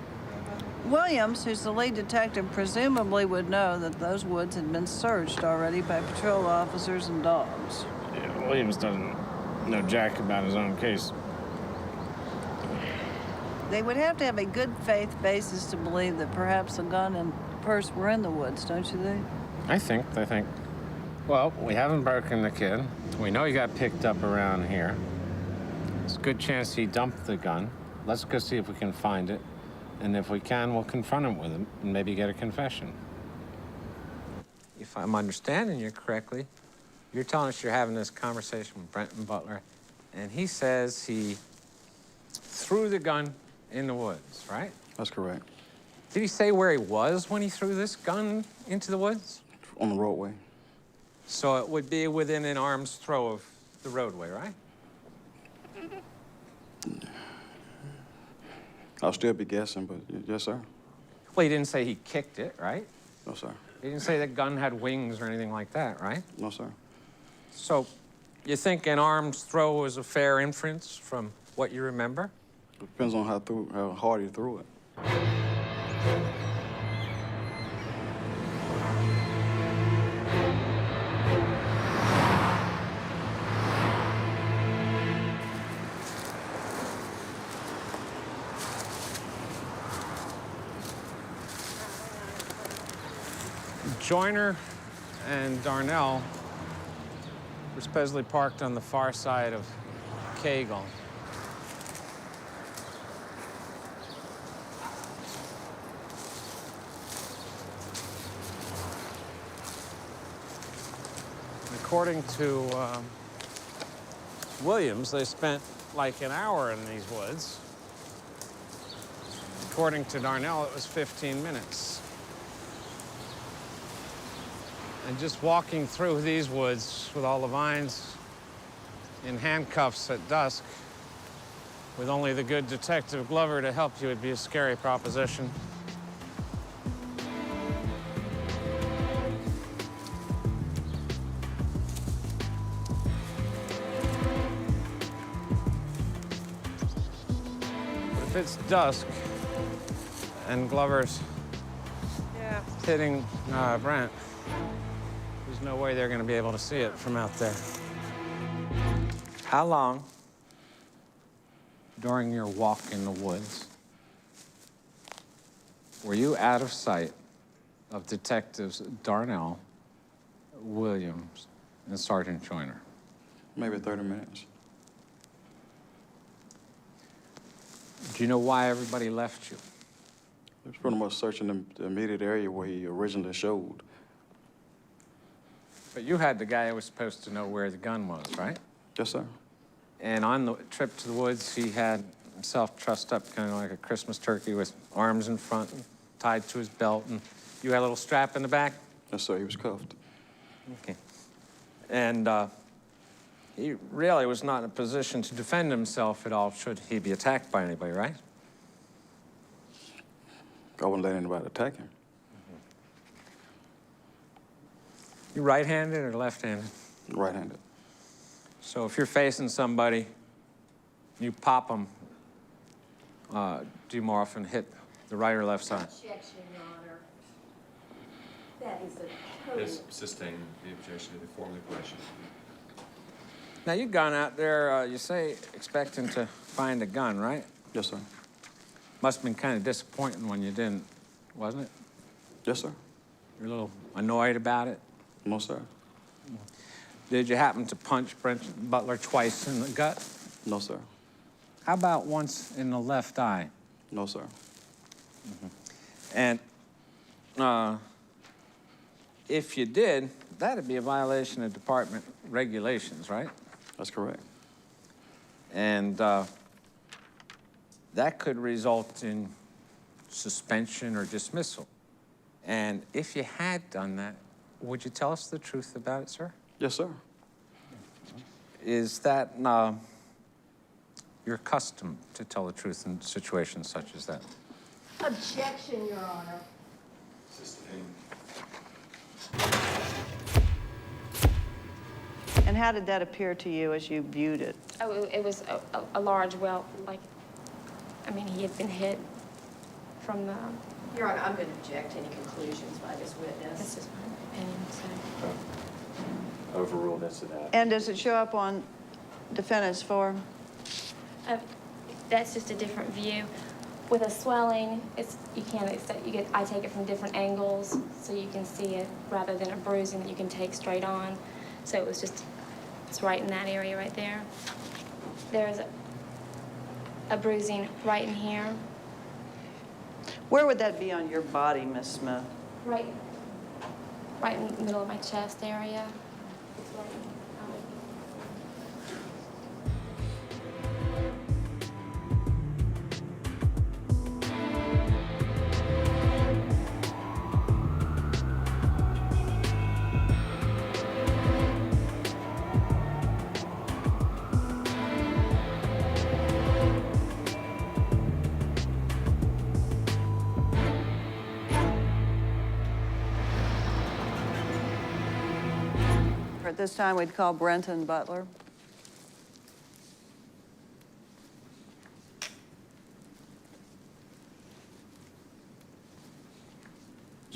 Williams, who's the lead detective, presumably would know that those woods had been searched already by patrol officers and dogs. Yeah, Williams doesn't know jack about his own case. They would have to have a good faith basis to believe that perhaps a gun and purse were in the woods, don't you think? I think. Well, we haven't broken the kid. We know he got picked up around here. It's a good chance he dumped the gun. Let's go see if we can find it. And if we can, we'll confront him with him and maybe get a confession. If I'm understanding you correctly, you're telling us you're having this conversation with Brenton Butler, and he says he threw the gun in the woods, right? That's correct. Did he say where he was when he threw this gun into the woods? On the roadway. So it would be within an arm's throw of the roadway, right? I'll still be guessing, but yes, sir. Well, he didn't say he kicked it, right? No, sir. He didn't say the gun had wings or anything like that, right? No, sir. So you think an arm's throw is a fair inference from what you remember? Depends on how hard he threw it. Joyner and Darnell were supposedly parked on the far side of Cagle. According to Williams, they spent like an hour in these woods. According to Darnell, it was 15 minutes. And just walking through these woods with all the vines in handcuffs at dusk, with only the good Detective Glover to help you, would be a scary proposition. But if it's dusk and Glover's hitting Brent, there's no way they're going to be able to see it from out there. How long during your walk in the woods were you out of sight of Detectives Darnell, Williams, and Sergeant Joyner? Maybe 30 minutes. Do you know why everybody left you? He was pretty much searching the immediate area where he originally showed. But you had the guy who was supposed to know where the gun was, right? Yes, sir. And on the trip to the woods, he had himself trussed up kind of like a Christmas turkey with arms in front and tied to his belt, and you had a little strap in the back? Yes, sir. He was cuffed. Okay. And he really was not in a position to defend himself at all should he be attacked by anybody, right? I wouldn't let anybody attack him. You right-handed or left-handed? Right-handed. So if you're facing somebody, you pop them, do you more often hit the right or left side? Objection, Your Honor. That is a total... Sustain the objection to the form of the question. Now, you've gone out there, you say, expecting to find a gun, right? Yes, sir. Must have been kind of disappointing when you didn't, wasn't it? Yes, sir. You're a little annoyed about it? No, sir. Did you happen to punch Brent Butler twice in the gut? No, sir. How about once in the left eye? No, sir. And if you did, that'd be a violation of department regulations, right? That's correct. And that could result in suspension or dismissal. And if you had done that, would you tell us the truth about it, sir? Yes, sir. Is that your custom to tell the truth in situations such as that? Objection, Your Honor. And how did that appear to you as you viewed it? Oh, it was a large welt, like, I mean, he had been hit from the... Your Honor, I'm going to object to any conclusions by this witness. That's just my opinion, so... Overruled as to that. And does it show up on defendant's form? That's just a different view. With a swelling, you can't accept, I take it from different angles, so you can see it, rather than a bruising that you can take straight on. So it was just, it's right in that area right there. There's a bruising right in here. Where would that be on your body, Miss Smith? Right in the middle of my chest area. It's right At this time, we'd call Brenton Butler.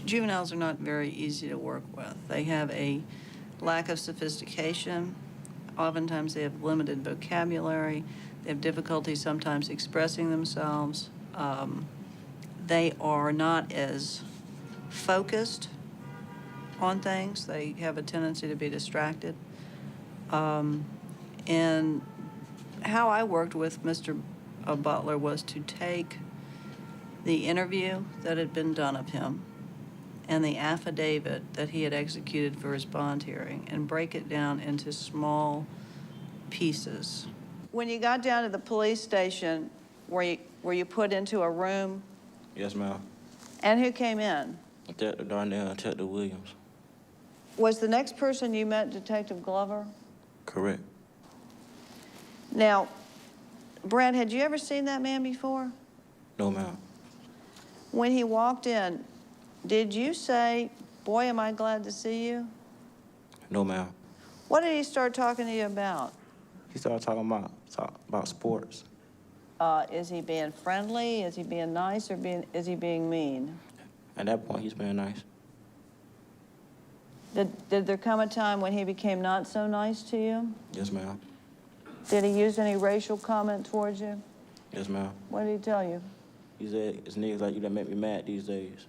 Juveniles are not very easy to work with. They have a lack of sophistication. Oftentimes they have limited vocabulary. They have difficulty sometimes expressing themselves. They are not as focused on things. They have a tendency to be distracted. And how I worked with Mr. Butler was to take the interview that had been done of him and the affidavit that he had executed for his bond hearing and break it down into small pieces. When you got down to the police station, were you put into a room? Yes, ma'am. And who came in? Detective Darnell and Detective Williams. Was the next person you met Detective Glover? Correct. Now, Brent, had you ever seen that man before? No, ma'am. When he walked in, did you say, "Boy, am I glad to see you"? No, ma'am. What did he start talking to you about? He started talking about sports. Is he being friendly? Is he being nice? Or is he being mean? At that point, he's being nice. Did there come a time when he became not so nice to you? Yes, ma'am. Did he use any racial comment towards you? Yes, ma'am. What did he tell you? He said, it's niggas like you that make me mad these days.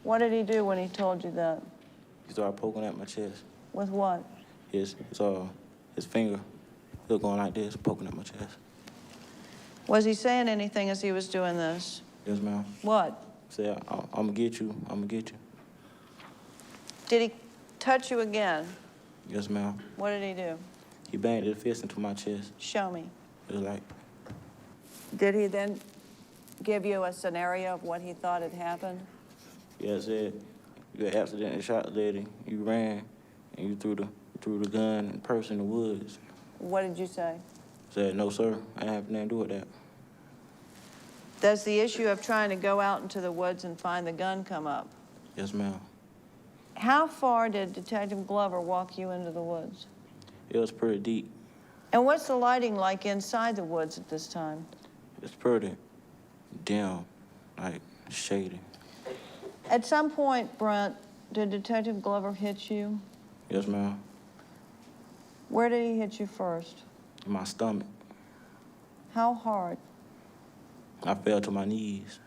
What did he do when he told you that? He started poking at my chest. With what? His finger, he was going like this, poking at my chest. Was he saying anything as he was doing this? Yes, ma'am. What? He said, I'm gonna get you, I'm gonna get you. Did he touch you again? Yes, ma'am. What did he do? He banged his fist into my chest. Show me. It was like, Did he then give you a scenario of what he thought had happened? yeah, it said, you had accidentally shot the lady, you ran, and you threw the gun and purse in the woods. What did you say? Said, no, sir, I didn't have anything to do with that. Does the issue of trying to go out into the woods and find the gun come up? Yes, ma'am. How far did Detective Glover walk you into the woods? It was pretty deep. And what's the lighting like inside the woods at this time? It's pretty dim, like shady. At some point, Brent, did Detective Glover hit you? Yes, ma'am. Where did he hit you first? In my stomach. How hard? I fell to my knees.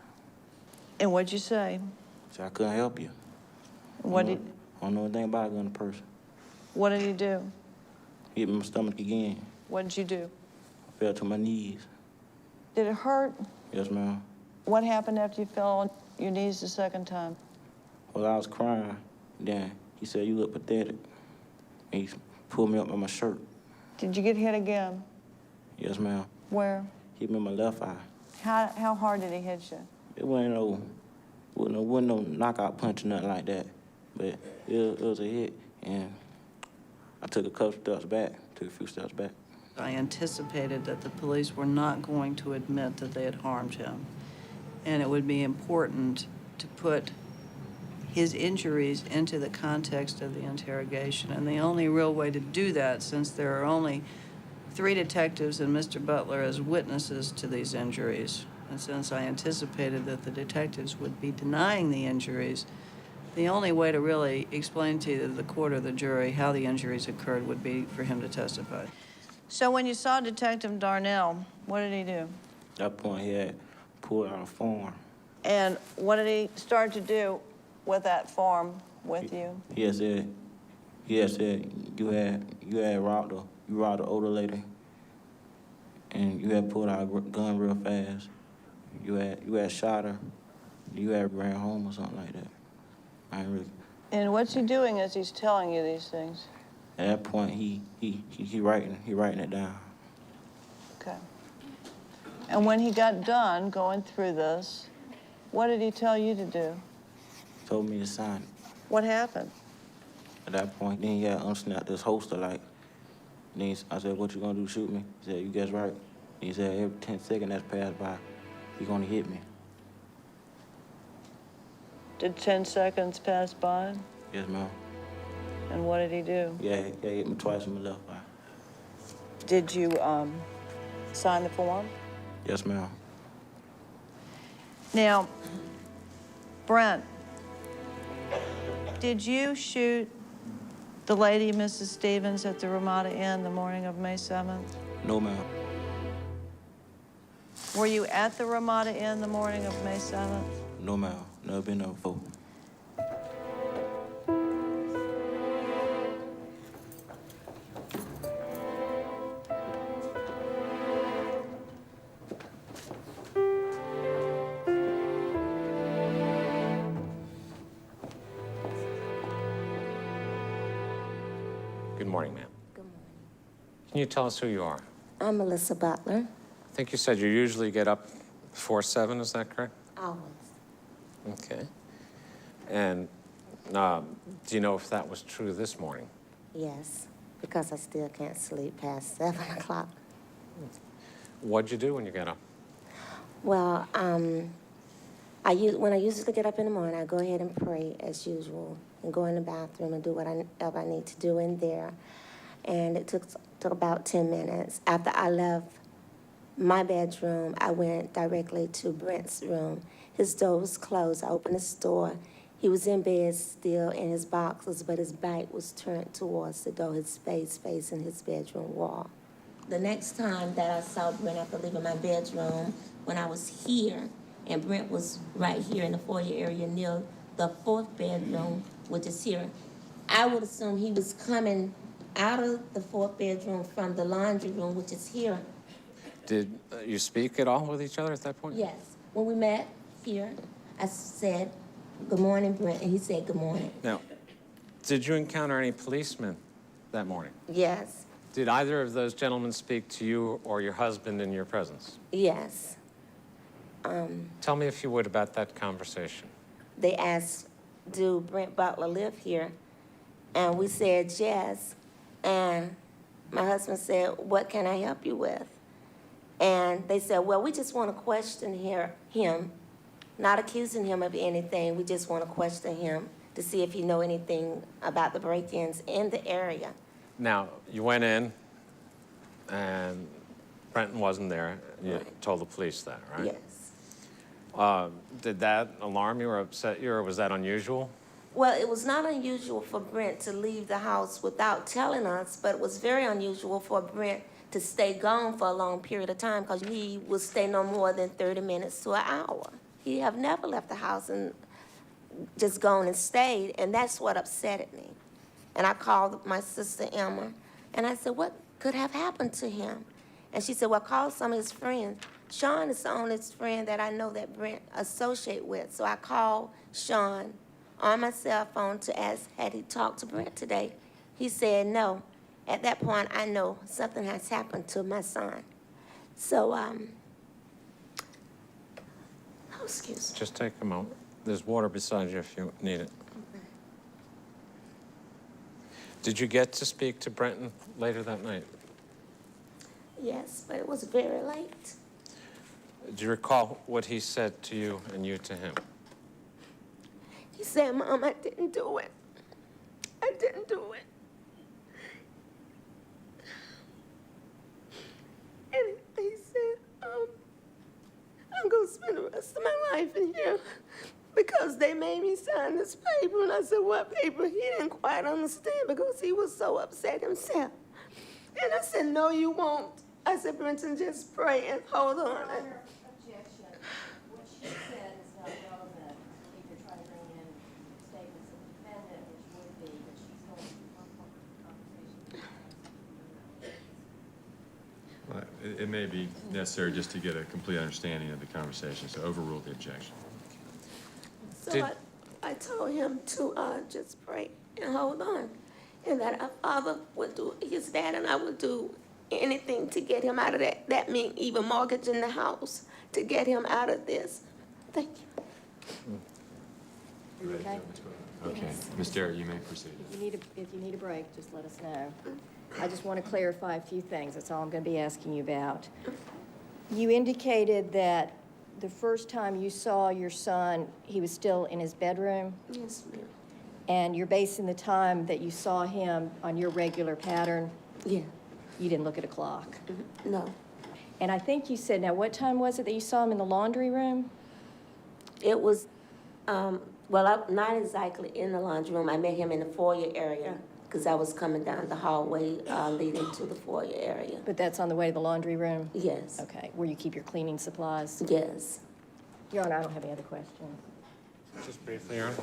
And what'd you say? So I couldn't help you. What I did, don't know anything about a gun person. what did he do? Hit me in my stomach again. What did you do? I fell to my knees. Did it hurt? Yes, ma'am. What happened after you fell on your knees the second time? Well, I was crying. Then he said, "You look pathetic." And he pulled me up by my shirt. Did you get hit again? Yes, ma'am. Where? Hit me in my left eye. How hard did he hit you? It wasn't no knockout punch or nothing like that. But it was a hit, and I took a couple steps back, took a few steps back. I anticipated that the police were not going to admit that they had harmed him. And it would be important to put his injuries into the context of the interrogation. And the only real way to do that, since there are only 3 detectives and Mr. Butler as witnesses to these injuries, and since I anticipated that the detectives would be denying the injuries, the only way to really explain to either the court or the jury how the injuries occurred would be for him to testify. So when you saw Detective Darnell, what did he do? At that point, he had pulled out a form. And what did he start to do with that form with you? He had said, you had robbed the older lady, and you had pulled out a gun real fast. You had shot her. You had ran home or something like that. I ain't really. And what's he doing as he's telling you these things? At that point, he writing it down. Okay. And when he got done going through this, what did he tell you to do? Told me to sign it. What happened? At that point, then he had unsnapped this holster like. Then I said, "What you gonna do? Shoot me?" He said, "You guess right." He said, "Every 10 seconds that's passed by, he gonna hit me." Did 10 seconds pass by? Yes, ma'am. And what did he do? Yeah, he hit me twice in my left eye. Did you sign the form? Yes, ma'am. Now, Brent, did you shoot the lady, Mrs. Stevens, at the Ramada Inn the morning of May 7th? No, ma'am. Were you at the Ramada Inn the morning of May 7th? No, ma'am. Never been there before. Good morning, ma'am. Good morning. Can you tell us who you are? I'm Melissa Butler. I think you said you usually get up before 7, is that correct? Always. Okay. And do you know if that was true this morning? Yes, because I still can't sleep past 7 o'clock. What'd you do when you got up? Well, when I usually get up in the morning, I go ahead and pray as usual and go in the bathroom and do whatever I need to do in there. And it took about 10 minutes. After I left my bedroom, I went directly to Brent's room. His door was closed. I opened his door. He was in bed still in his boxers, but his back was turned towards the door, his face facing his bedroom wall. The next time that I saw Brent after leaving my bedroom, when I was here, and Brent was right here in the foyer area near the 4th bedroom, which is here, I would assume he was coming out of the 4th bedroom from the laundry room, which is here. Did you speak at all with each other at that point? Yes. When we met here, I said, "Good morning, Brent," and he said, "Good morning." Now, did you encounter any policemen that morning? Yes. Did either of those gentlemen speak to you or your husband in your presence? Yes. Tell me, if you would, about that conversation. They asked, "Do Brent Butler live here?" And we said yes. And my husband said, "What can I help you with?" And they said, "Well, we just want to question him, not accusing him of anything. We just want to question him to see if he know anything about the break-ins in the area." Now, you went in, and Brenton wasn't there. You told the police that, right? Yes. Did that alarm you or upset you, or was that unusual? Well, it was not unusual for Brent to leave the house without telling us, but it was very unusual for Brent to stay gone for a long period of time because he would stay no more than 30 minutes to an hour. He have never left the house and just gone and stayed, and that's what upset me. And I called my sister Emma, and I said, what could have happened to him? And she said, well, call some of his friends. Sean is the only friend that I know that Brent associate with. So I called Sean on my cell phone to ask, had he talked to Brent today? He said no. At that point, I know something has happened to my son. So, oh, excuse me. Just take a moment. There's water beside you if you need it. Did you get to speak to Brenton later that night? Yes, but it was very late. Do you recall what he said to you and you to him? He said, Mom, I didn't do it. I didn't do it. And he said, I'm going to spend the rest of my life in here because they made me sign this paper. And I said, what paper? He didn't quite understand because he was so upset himself. And I said, no, you won't. I said, Brenton, just pray and hold on. Objection. What she said is not relevant if you're trying to bring in statements of the defendant, which would be, but she's going to Well, it may be necessary just to get a complete understanding of the conversation, so overrule the objection. So I told him to just pray and hold on. And that our father would do, his dad and I would do anything to get him out of that. That means even mortgaging the house to get him out of this. Thank you. Are you okay? Okay. Ms. Derrick, you may proceed. If you need a break, just let us know. I just want to clarify a few things. That's all I'm going to be asking you about. You indicated that the first time you saw your son, he was still in his bedroom? Yes, ma'am. And you're basing the time that you saw him on your regular pattern? Yeah. You didn't look at a clock? No. And I think you said, now what time was it that you saw him in the laundry room? It was, well, not exactly in the laundry room. I met him in the foyer area because I was coming down the hallway leading to the foyer area. But that's on the way to the laundry room? Yes. Okay, where you keep your cleaning supplies? Yes. Your Honor, I don't have any other questions. Just briefly, Your Honor.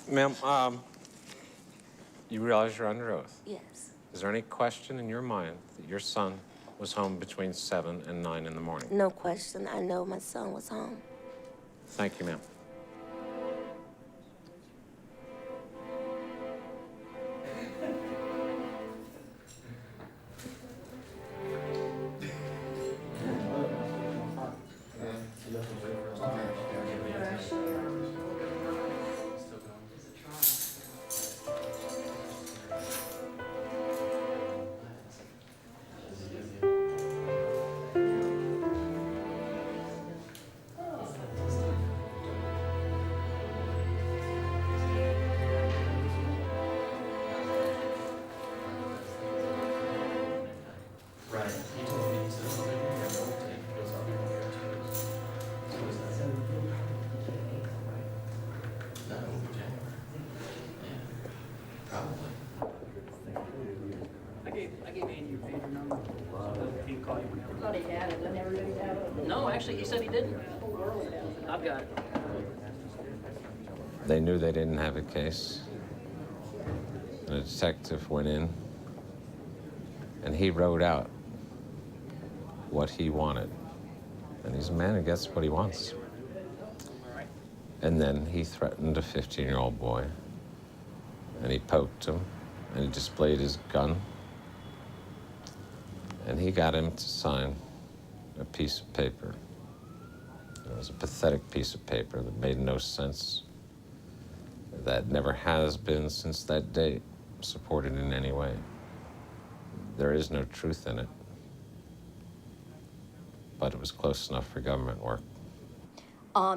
Ma'am, you realize you're under oath? Yes. Is there any question in your mind that your son was home between 7 and 9 in the morning? No question. I know my son was home. Thank you, ma'am. I gave Andy your pager number. He can call you whenever. I thought he had it. I never really had it. No, actually, he said he didn't. I've got it. They knew they didn't have a case. And a detective went in, and he wrote out what he wanted. And he's a man who gets what he wants. And then he threatened a 15-year-old boy, and he poked him, and he displayed his gun, and he got him to sign a piece of paper. It was a pathetic piece of paper that made no sense, that never has been since that date supported in any way. There is no truth in it, but it was close enough for government work.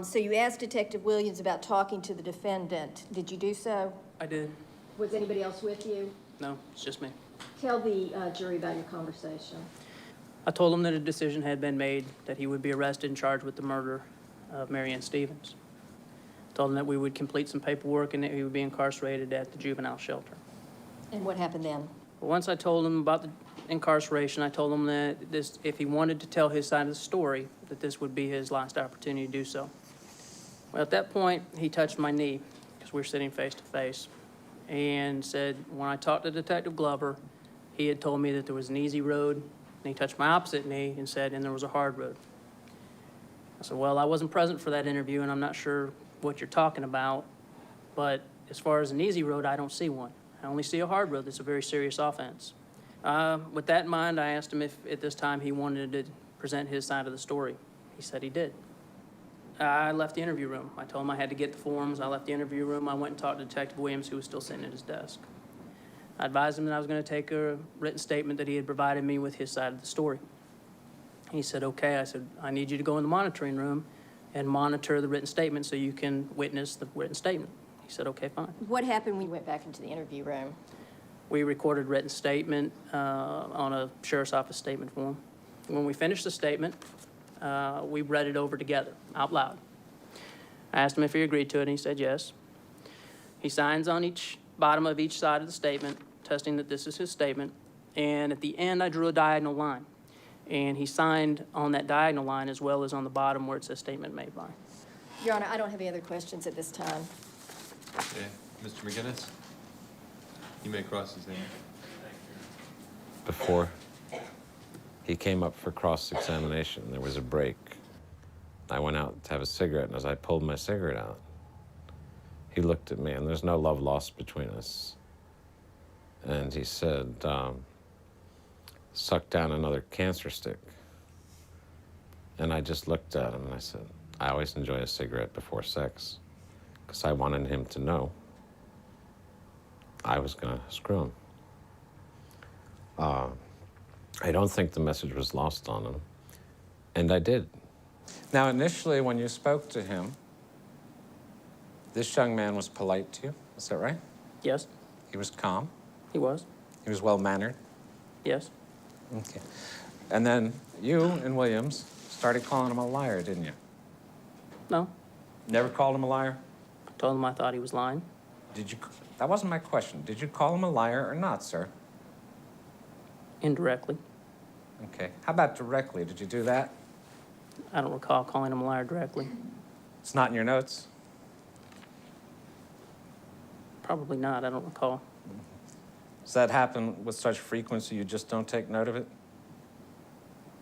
So you asked Detective Williams about talking to the defendant. Did you do so? I did. Was anybody else with you? No, it's just me. Tell the jury about your conversation. I told him that a decision had been made that he would be arrested and charged with the murder of Marianne Stevens. Told him that we would complete some paperwork and that he would be incarcerated at the juvenile shelter. And what happened then? Once I told him about the incarceration, I told him that if he wanted to tell his side of the story, that this would be his last opportunity to do so. Well, at that point, he touched my knee, because we were sitting face to face, and said, when I talked to Detective Glover, he had told me that there was an easy road, and he touched my opposite knee and said, and there was a hard road. I said, well, I wasn't present for that interview, and I'm not sure what you're talking about, but as far as an easy road, I don't see one. I only see a hard road that's a very serious offense. With that in mind, I asked him if at this time he wanted to present his side of the story. He said he did. I left the interview room. I told him I had to get the forms. I left the interview room. I went and talked to Detective Williams, who was still sitting at his desk. I advised him that I was going to take a written statement that he had provided me with his side of the story. He said, okay. I said, I need you to go in the monitoring room and monitor the written statement so you can witness the written statement. He said, okay, fine. What happened when you went back into the interview room? We recorded written statement on a sheriff's office statement form. When we finished the statement, we read it over together, out loud. I asked him if he agreed to it, and he said yes. He signs on each bottom of each side of the statement, attesting that this is his statement. And at the end, I drew a diagonal line. And he signed on that diagonal line as well as on the bottom where it says statement made by. Your Honor, I don't have any other questions at this time. Okay, Mr. McGinnis, you may cross his name. Before he came up for cross-examination, there was a break. I went out to have a cigarette, and as I pulled my cigarette out, he looked at me, and there's no love lost between us. And he said, suck down another cancer stick. And I just looked at him and I said, I always enjoy a cigarette before sex, because I wanted him to know I was going to screw him. I don't think the message was lost on him, and I did. Now, initially, when you spoke to him, this young man was polite to you, is that right? Yes. He was calm? He was. He was well-mannered? Yes. Okay. And then you and Williams started calling him a liar, didn't you? No. Never called him a liar? I told him I thought he was lying. Did you? That wasn't my question. Did you call him a liar or not, sir? Indirectly. Okay. How about directly? Did you do that? I don't recall calling him a liar directly. It's not in your notes? Probably not. I don't recall. Does that happen with such frequency you just don't take note of it?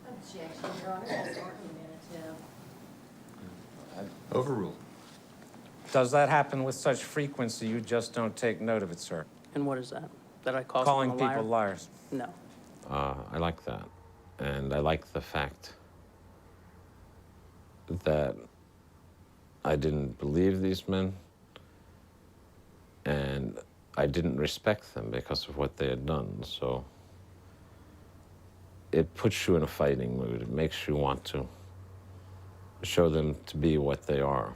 Objection, Your Honor. That's argumentative. Overruled. Does that happen with such frequency you just don't take note of it, sir? And what is that? That I call Calling someone a people liar? liars. No. I like that. And I like the fact that I didn't believe these men, and I didn't respect them because of what they had done. So it puts you in a fighting mood. It makes you want to show them to be what they are.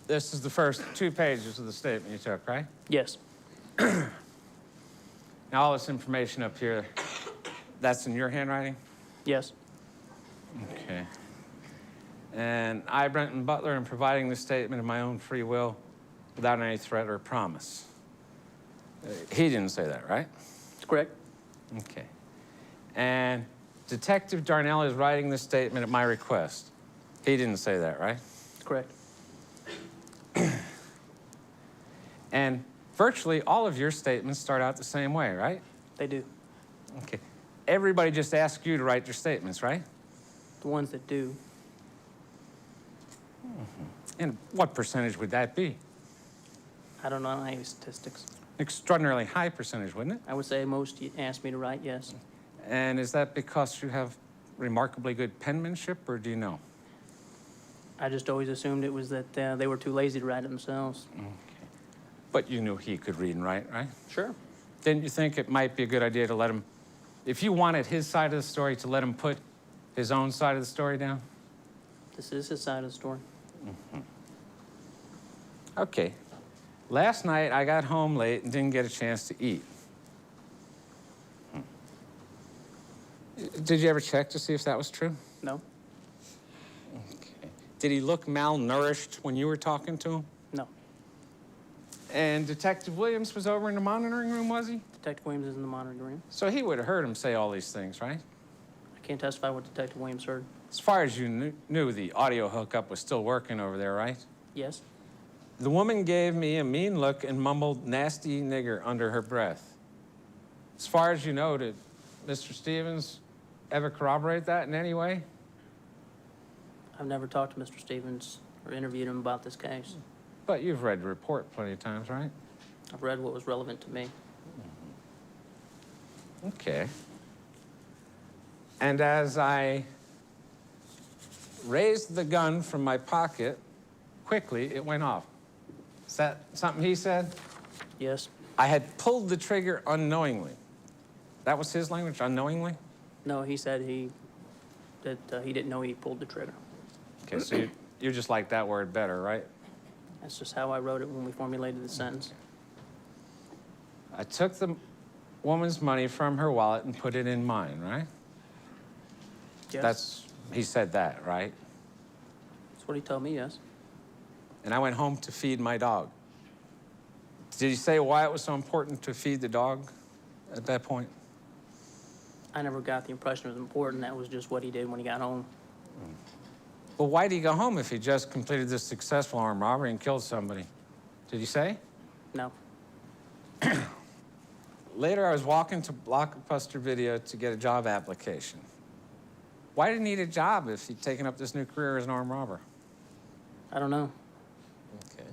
This is the first 2 pages of the statement you took, right? Yes. Now, all this information up here, that's in your handwriting? Yes. Okay. And I, Brenton Butler, am providing this statement of my own free will without any threat or promise. He didn't say that, right? That's correct. Okay. And Detective Darnell is writing this statement at my request. He didn't say that, right? That's correct. And virtually all of your statements start out the same way, right? They do. Okay. Everybody just asks you to write their statements, right? The ones that do. And what percentage would that be? I don't know any statistics. Extraordinarily high percentage, wouldn't it? I would say most asked me to write, yes. And is that because you have remarkably good penmanship, or do you know? I just always assumed it was that they were too lazy to write it themselves. Okay. But you knew he could read and write, right? Sure. Didn't you think it might be a good idea to let him, if you wanted his side of the story, to let him put his own side of the story down? This is his side of the story. Mm-hmm. Okay. Last night, I got home late and didn't get a chance to eat. Did you ever check to see if that was true? No. Okay. Did he look malnourished when you were talking to him? No. And Detective Williams was over in the monitoring room, was he? Detective Williams is in the monitoring room. So he would have heard him say all these things, right? I can't testify what Detective Williams heard. As far as you knew, the audio hookup was still working over there, right? Yes. The woman gave me a mean look and mumbled nasty nigger under her breath. As far as you know, did Mr. Stevens ever corroborate that in any way? I've never talked to Mr. Stevens or interviewed him about this case. But you've read the report plenty of times, right? I've read what was relevant to me. Okay. And as I raised the gun from my pocket, quickly it went off. Is that something he said? Yes. I had pulled the trigger unknowingly. That was his language, unknowingly? No, he said he didn't know he pulled the trigger. Okay, so you just like that word better, right? That's just how I wrote it when we formulated the sentence. I took the woman's money from her wallet and put it in mine, right? Yes. He said that, right? That's what he told me, yes. And I went home to feed my dog. Did he say why it was so important to feed the dog at that point? I never got the impression it was important. That was just what he did when he got home. Well, why did he go home if he just completed this successful armed robbery and killed somebody? Did he say? No. Later, I was walking to Blockbuster Video to get a job application. Why did he need a job if he'd taken up this new career as an armed robber? I don't know. Okay.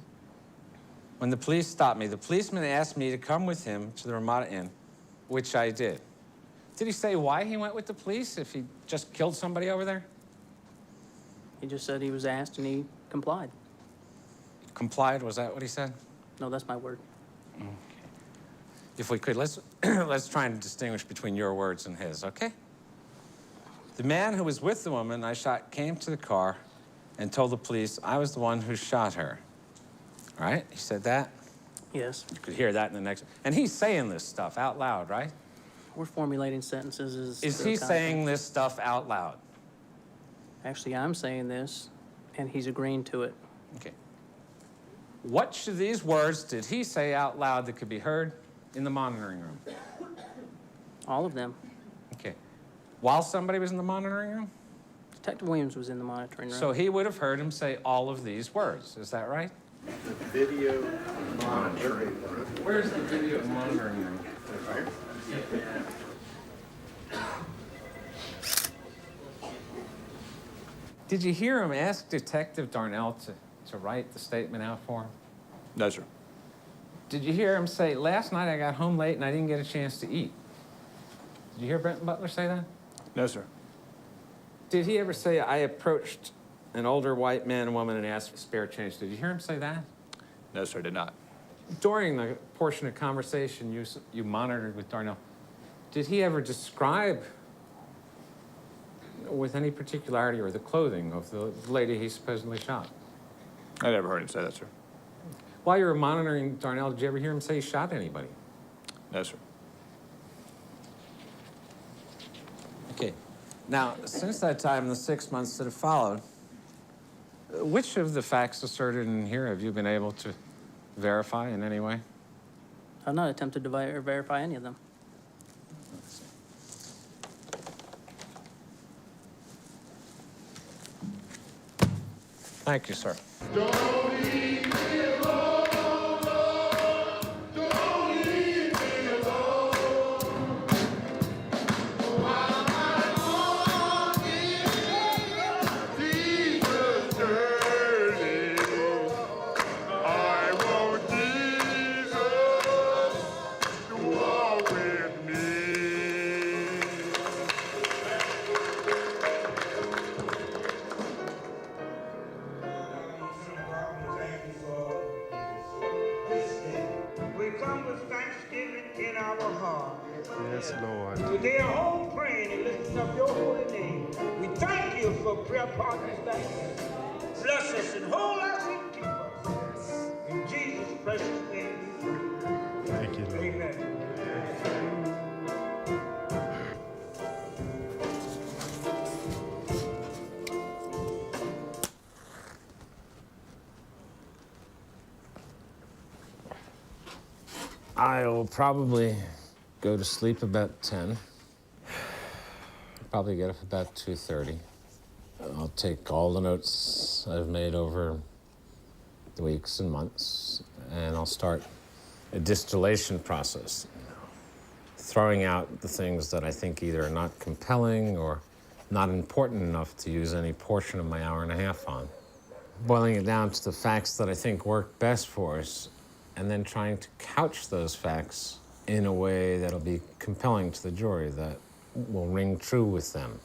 When the police stopped me, the policeman asked me to come with him to the Ramada Inn, which I did. Did he say why he went with the police if he just killed somebody over there? He just said he was asked and he complied. Complied, was that what he said? No, that's my word. Okay. If we could, let's try and distinguish between your words and his, okay? The man who was with the woman I shot came to the car and told the police I was the one who shot her. All right? He said that? Yes. You could hear that in the next. And he's saying this stuff out loud, right? We're formulating sentences. Is he saying this stuff out loud? Actually, I'm saying this, and he's agreeing to it. Okay. Which of these words did he say out loud that could be heard in the monitoring room? All of them. Okay. While somebody was in the monitoring room? Detective Williams was in the monitoring room. So he would have heard him say all of these words. Is that right? The video monitoring room. Where's the video monitoring room? Right. Did you hear him ask Detective Darnell to write the statement out for him? No, sir. Did you hear him say, last night I got home late and I didn't get a chance to eat? Did you hear Brenton Butler say that? No, sir. Did he ever say, I approached an older white man and woman and asked for spare change? Did you hear him say that? No, sir, I did not. During the portion of conversation you monitored with Darnell, did he ever describe with any particularity or the clothing of the lady he supposedly shot? I never heard him say that, sir. While you were monitoring Darnell, did you ever hear him say he shot anybody? No, sir. Okay. Now, since that time, the 6 months that have followed, which of the facts asserted in here have you been able to verify in any way? I've not attempted to verify any of them. Thank you, sir. Yes, Lord. Today, our home praying and lifting up your holy name. We thank you for prayer partners like this. Bless us and hold us and keep us. In Jesus' precious name we pray. Thank you, Lord. Amen. I'll probably go to sleep about 10. Probably get up about 2:30. I'll take all the notes I've made over the weeks and months, and I'll start a distillation process, throwing out the things that I think either are not compelling or not important enough to use any portion of my hour and a half on. Boiling it down to the facts that I think work best for us, and then trying to couch those facts in a way that'll be compelling to the jury, that will ring true with them.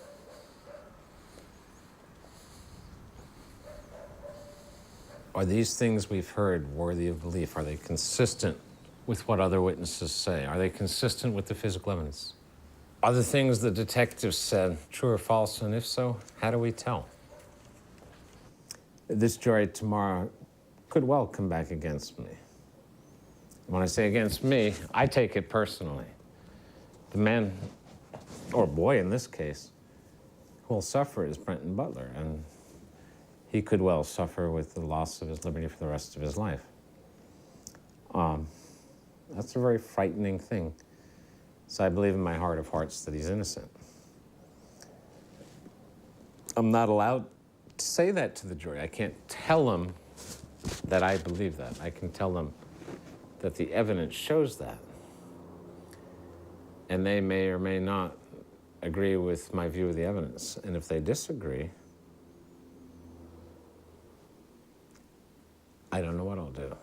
Are these things we've heard worthy of belief? Are they consistent with what other witnesses say? Are they consistent with the physical evidence? Are the things the detectives said true or false? And if so, how do we tell? This jury tomorrow could well come back against me. When I say against me, I take it personally. The man, or boy in this case, who will suffer is Brenton Butler, and he could well suffer with the loss of his liberty for the rest of his life. That's a very frightening thing. So I believe in my heart of hearts that he's innocent. I'm not allowed to say that to the jury. I can't tell them that I believe that. I can tell them that the evidence shows that. And they may or may not agree with my view of the evidence. And if they disagree, I don't know what I'll do.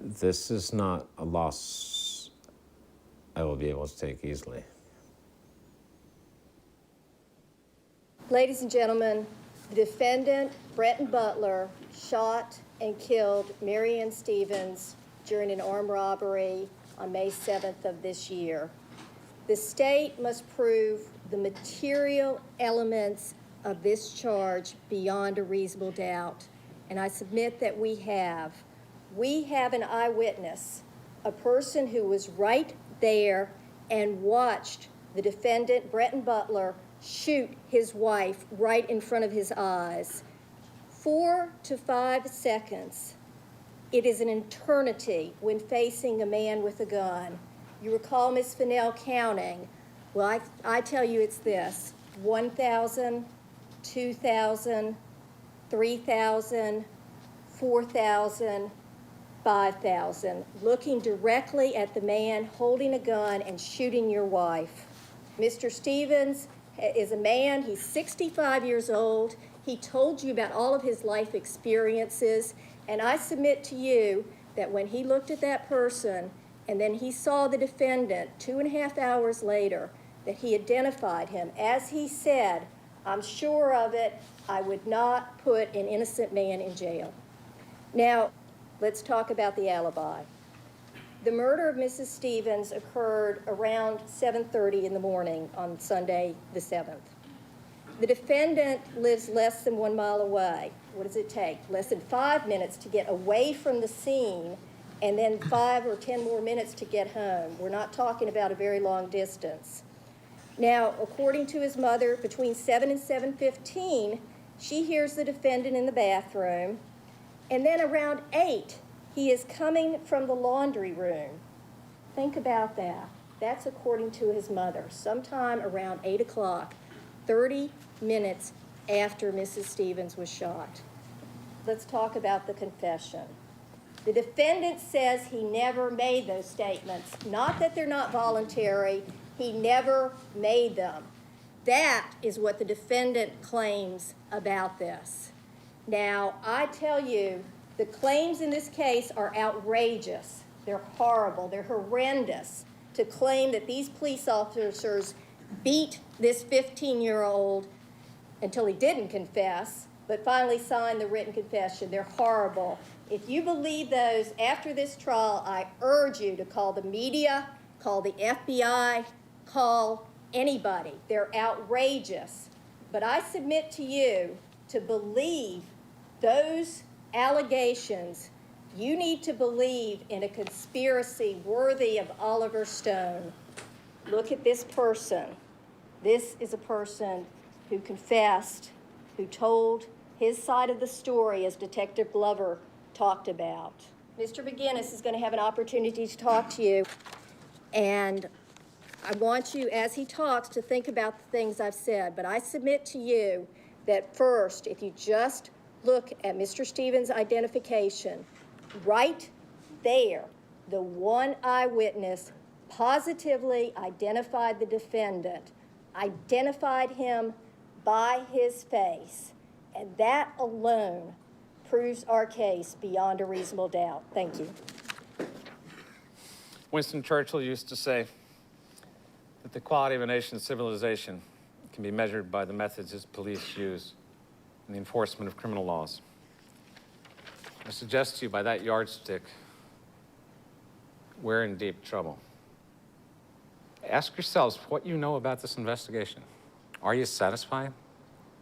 This is not a loss I will be able to take easily. Ladies and gentlemen, the defendant, Brenton Butler, shot and killed Marianne Stevens during an armed robbery on May 7th of this year. The state must prove the material elements of this charge beyond a reasonable doubt, and I submit that we have. We have an eyewitness, a person who was right there and watched the defendant, Brenton Butler, shoot his wife right in front of his eyes. 4 to 5 seconds. It is an eternity when facing a man with a gun. You recall Ms. Fennell counting. Well, I tell you it's this: 1,000, 2,000, 3,000, 4,000, 5,000, looking directly at the man holding a gun and shooting your wife. Mr. Stevens is a man, he's 65 years old. He told you about all of his life experiences, and I submit to you that when he looked at that person and then he saw the defendant 2.5 hours later, that he identified him. As he said, I'm sure of it, I would not put an innocent man in jail. Now, let's talk about the alibi. The murder of Mrs. Stevens occurred around 7:30 in the morning on Sunday the 7th. The defendant lives less than 1 mile away. What does it take? Less than 5 minutes to get away from the scene, and then 5 or 10 more minutes to get home. We're not talking about a very long distance. Now, according to his mother, between 7 and 7:15, she hears the defendant in the bathroom, and then around 8, he is coming from the laundry room. Think about that. That's according to his mother. Sometime around 8 o'clock, 30 minutes after Mrs. Stevens was shot. Let's talk about the confession. The defendant says he never made those statements. Not that they're not voluntary, he never made them. That is what the defendant claims about this. Now, I tell you, the claims in this case are outrageous. They're horrible. They're horrendous to claim that these police officers beat this 15-year-old until he didn't confess, but finally signed the written confession. They're horrible. If you believe those after this trial, I urge you to call the media, call the FBI, call anybody. They're outrageous. But I submit to you to believe those allegations. You need to believe in a conspiracy worthy of Oliver Stone. Look at this person. This is a person who confessed, who told his side of the story, as Detective Glover talked about. Mr. McGinnis is going to have an opportunity to talk to you, and I want you, as he talks, to think about the things I've said, but I submit to you that first, if you just look at Mr. Stevens' identification, right there, the one eyewitness positively identified the defendant, identified him by his face, and that alone proves our case beyond a reasonable doubt. Thank you. Winston Churchill used to say that the quality of a nation's civilization can be measured by the methods its police use in the enforcement of criminal laws. I suggest to you, by that yardstick, we're in deep trouble. Ask yourselves what you know about this investigation. Are you satisfied?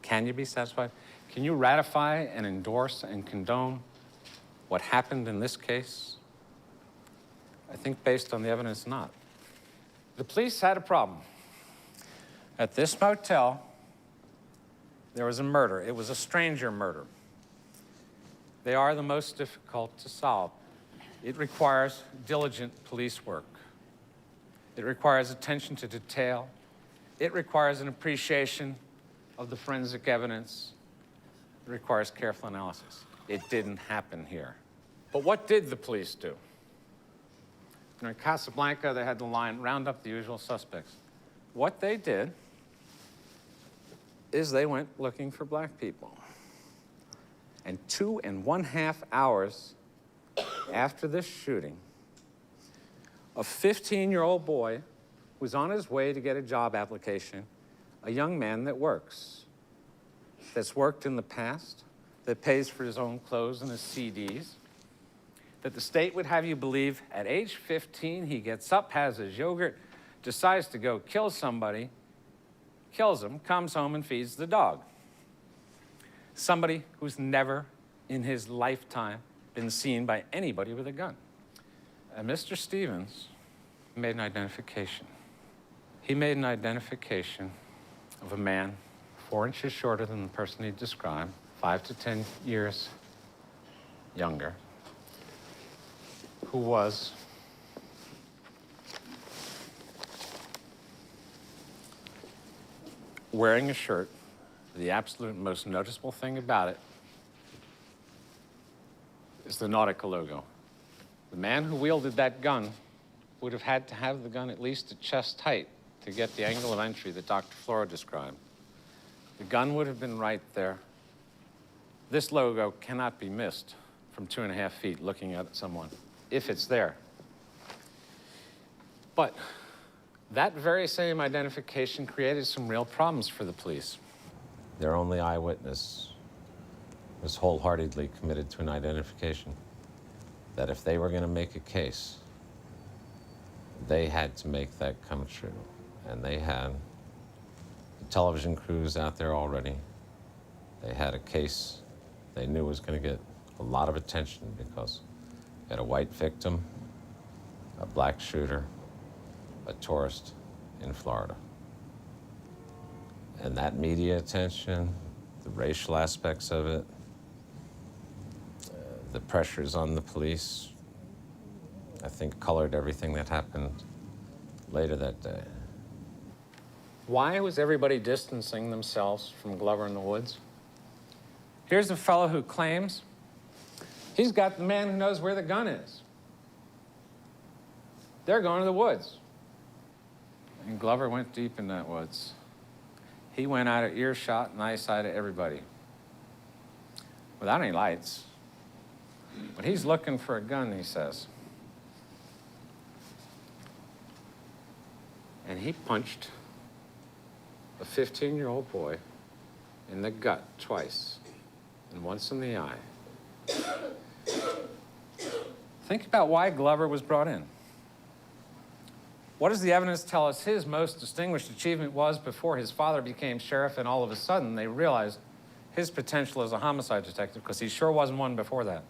Can you be satisfied? Can you ratify and endorse and condone what happened in this case? I think based on the evidence, not. The police had a problem. At this motel, there was a murder. It was a stranger murder. They are the most difficult to solve. It requires diligent police work. It requires attention to detail. It requires an appreciation of the forensic evidence. It requires careful analysis. It didn't happen here. But what did the police do? In Casablanca, they had the line, round up the usual suspects. What they did is they went looking for black people. And 2.5 hours after this shooting, a 15-year-old boy was on his way to get a job application, a young man that works, that's worked in the past, that pays for his own clothes and his CDs, that the state would have you believe at age 15, he gets up, has his yogurt, decides to go kill somebody, kills him, comes home and feeds the dog. Somebody who's never in his lifetime been seen by anybody with a gun. And Mr. Stevens made an identification. He made an identification of a man 4 inches shorter than the person he described, 5 to 10 years younger, who was wearing a shirt. The absolute most noticeable thing about it is the Nautica logo. The man who wielded that gun would have had to have the gun at least at chest height to get the angle of entry that Dr. Flora described. The gun would have been right there. This logo cannot be missed from 2.5 feet looking at someone, if it's there. But that very same identification created some real problems for the police. Their only eyewitness was wholeheartedly committed to an identification that if they were going to make a case, they had to make that come true. And they had the television crews out there already. They had a case they knew was going to get a lot of attention because you had a white victim, a black shooter, a tourist in Florida. And that media attention, the racial aspects of it, the pressures on the police, I think colored everything that happened later that day. Why was everybody distancing themselves from Glover in the woods? Here's a fellow who claims he's got the man who knows where the gun is. They're going to the woods. And Glover went deep in that woods. He went out of earshot and eyesight of everybody without any lights. But he's looking for a gun, he says. And he punched a 15-year-old boy in the gut twice, and once in the eye. Think about why Glover was brought in. What does the evidence tell us his most distinguished achievement was before his father became sheriff and all of a sudden they realized his potential as a homicide detective, because he sure wasn't one before that.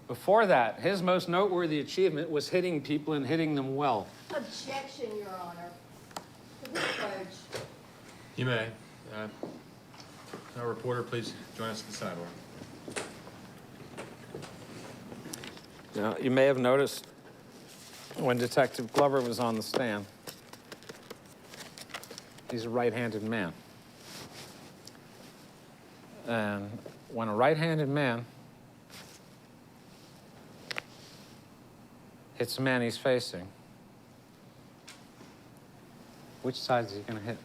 Before that, his most noteworthy achievement was hitting people and hitting them well. Objection, Your Honor. To the approach. You may. Our reporter, please join us at the sidebar. Now, you may have noticed when Detective Glover was on the stand, he's a right-handed man. And when a right-handed man hits the man he's facing, which side is he going to hit?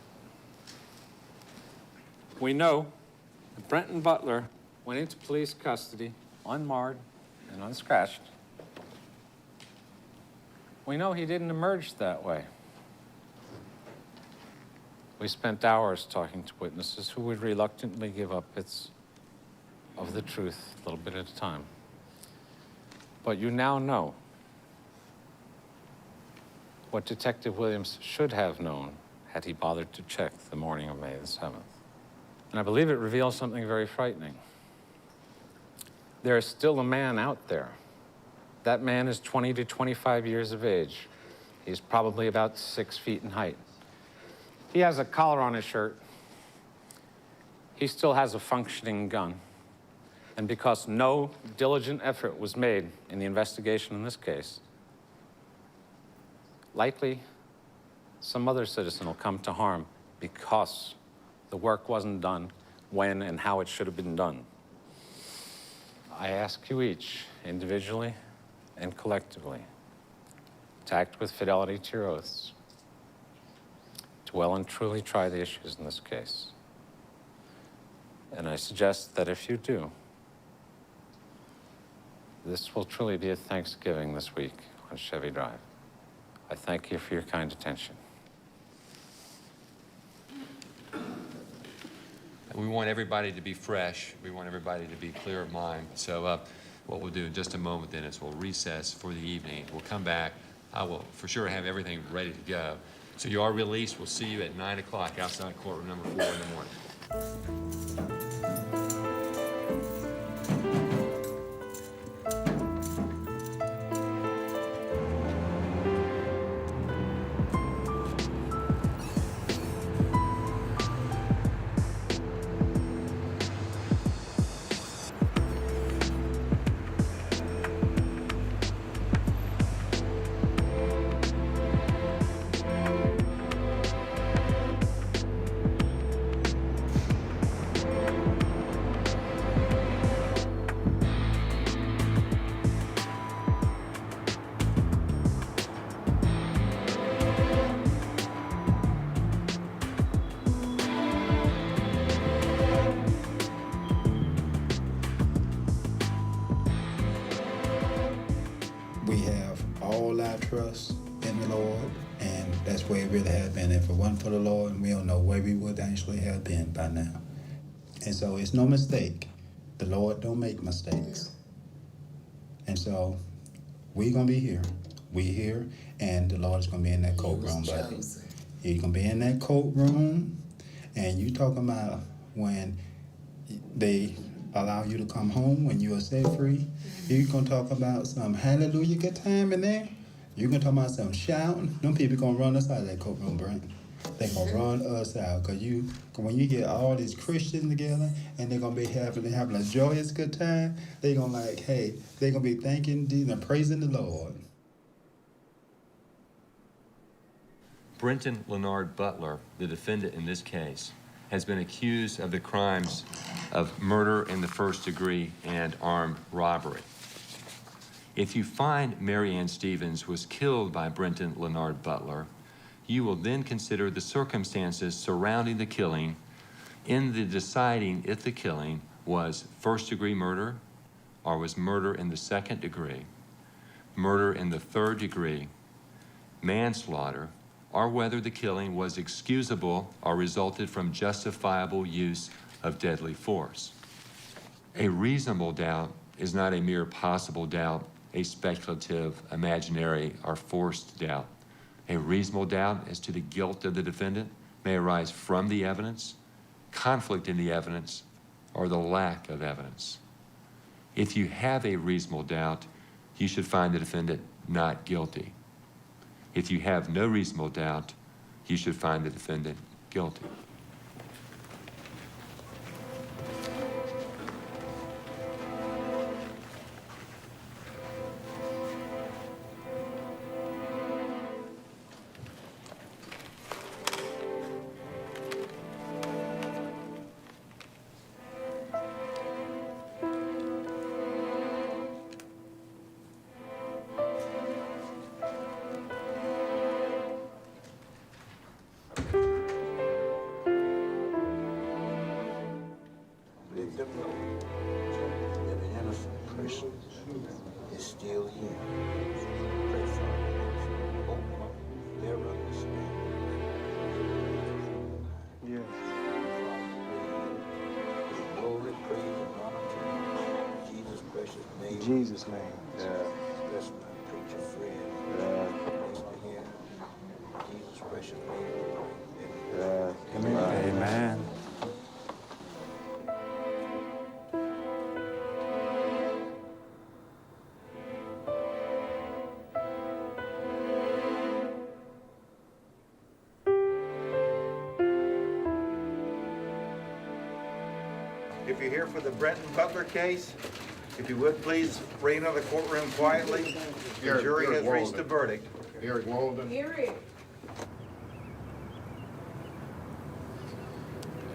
We know that Brenton Butler went into police custody unmarred and unscratched. We know he didn't emerge that way. We spent hours talking to witnesses who would reluctantly give up bits of the truth a little bit at a time. But you now know what Detective Williams should have known had he bothered to check the morning of May the 7th. And I believe it reveals something very frightening. There is still a man out there. That man is 20 to 25 years of age. He's probably about 6 feet in height. He has a collar on his shirt. He still has a functioning gun. And because no diligent effort was made in the investigation in this case, likely some other citizen will come to harm because the work wasn't done when and how it should have been done. I ask you each, individually and collectively, to act with fidelity to your oaths, to well and truly try the issues in this case. And I suggest that if you do, this will truly be a Thanksgiving this week on Chevy Drive. I thank you for your kind attention. We want everybody to be fresh. We want everybody to be clear of mind. So what we'll do in just a moment then is we'll recess for the evening. We'll come back. I will for sure have everything ready to go. So you are released. We'll see you at 9 o'clock outside courtroom number 4 in the morning. We have all our trust in the Lord, and that's where it really has been. If it wasn't for the Lord, we don't know where we would actually have been by now. And so it's no mistake. The Lord don't make mistakes. And so we're going to be here. We here, and the Lord is going to be in that courtroom, buddy. He's going to be in that courtroom, and you talking about when they allow you to come home, when you are set free. You're going to talk about some hallelujah good time in there. You're going to talk about some shouting. Them people going to run us out of that courtroom, Brent. They're going to run us out. Because when you get all these Christians together and they're going to be having a joyous good time, they're going to they're going to be thanking Jesus and praising the Lord. Brenton Leonard Butler, the defendant in this case, has been accused of the crimes of murder in the first degree and armed robbery. If you find Mary Ann Stevens was killed by Brenton Leonard Butler, you will then consider the circumstances surrounding the killing in the deciding if the killing was first-degree murder or was murder in the second degree, murder in the third degree, manslaughter, or whether the killing was excusable or resulted from justifiable use of deadly force. A reasonable doubt is not a mere possible doubt, a speculative, imaginary, or forced doubt. A reasonable doubt as to the guilt of the defendant may arise from the evidence, conflict in the evidence, or the lack of evidence. If you have a reasonable doubt, you should find the defendant not guilty. If you have no reasonable doubt, you should find the defendant guilty. Jesus' name. Yeah. That's my preacher friend. Here. Jesus' precious name. Yeah. Amen. If you're here for the Brenton Butler case, if you would please remain in the courtroom quietly. The jury has reached a verdict. Eric Walden. Eric.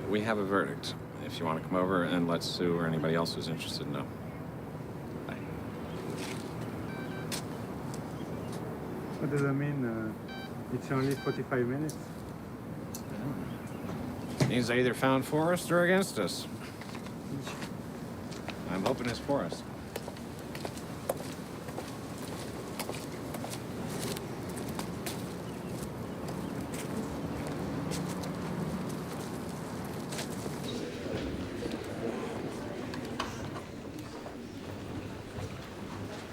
We have a verdict. If you want to come over and let Sue or anybody else who's interested know. Bye. What does that mean? It's only 45 minutes? Means they either found for us or against us. I'm hoping it's for us.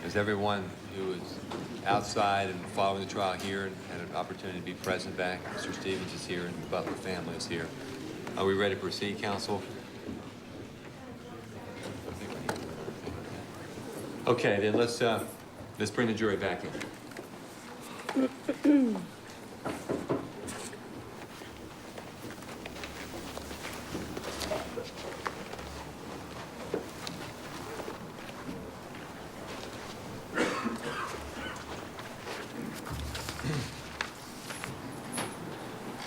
Is everyone who is outside and following the trial here and had an opportunity to be present back? Mr. Stevens is here and the Butler family is here. Are we ready to proceed, counsel? Okay, then let's bring the jury back in.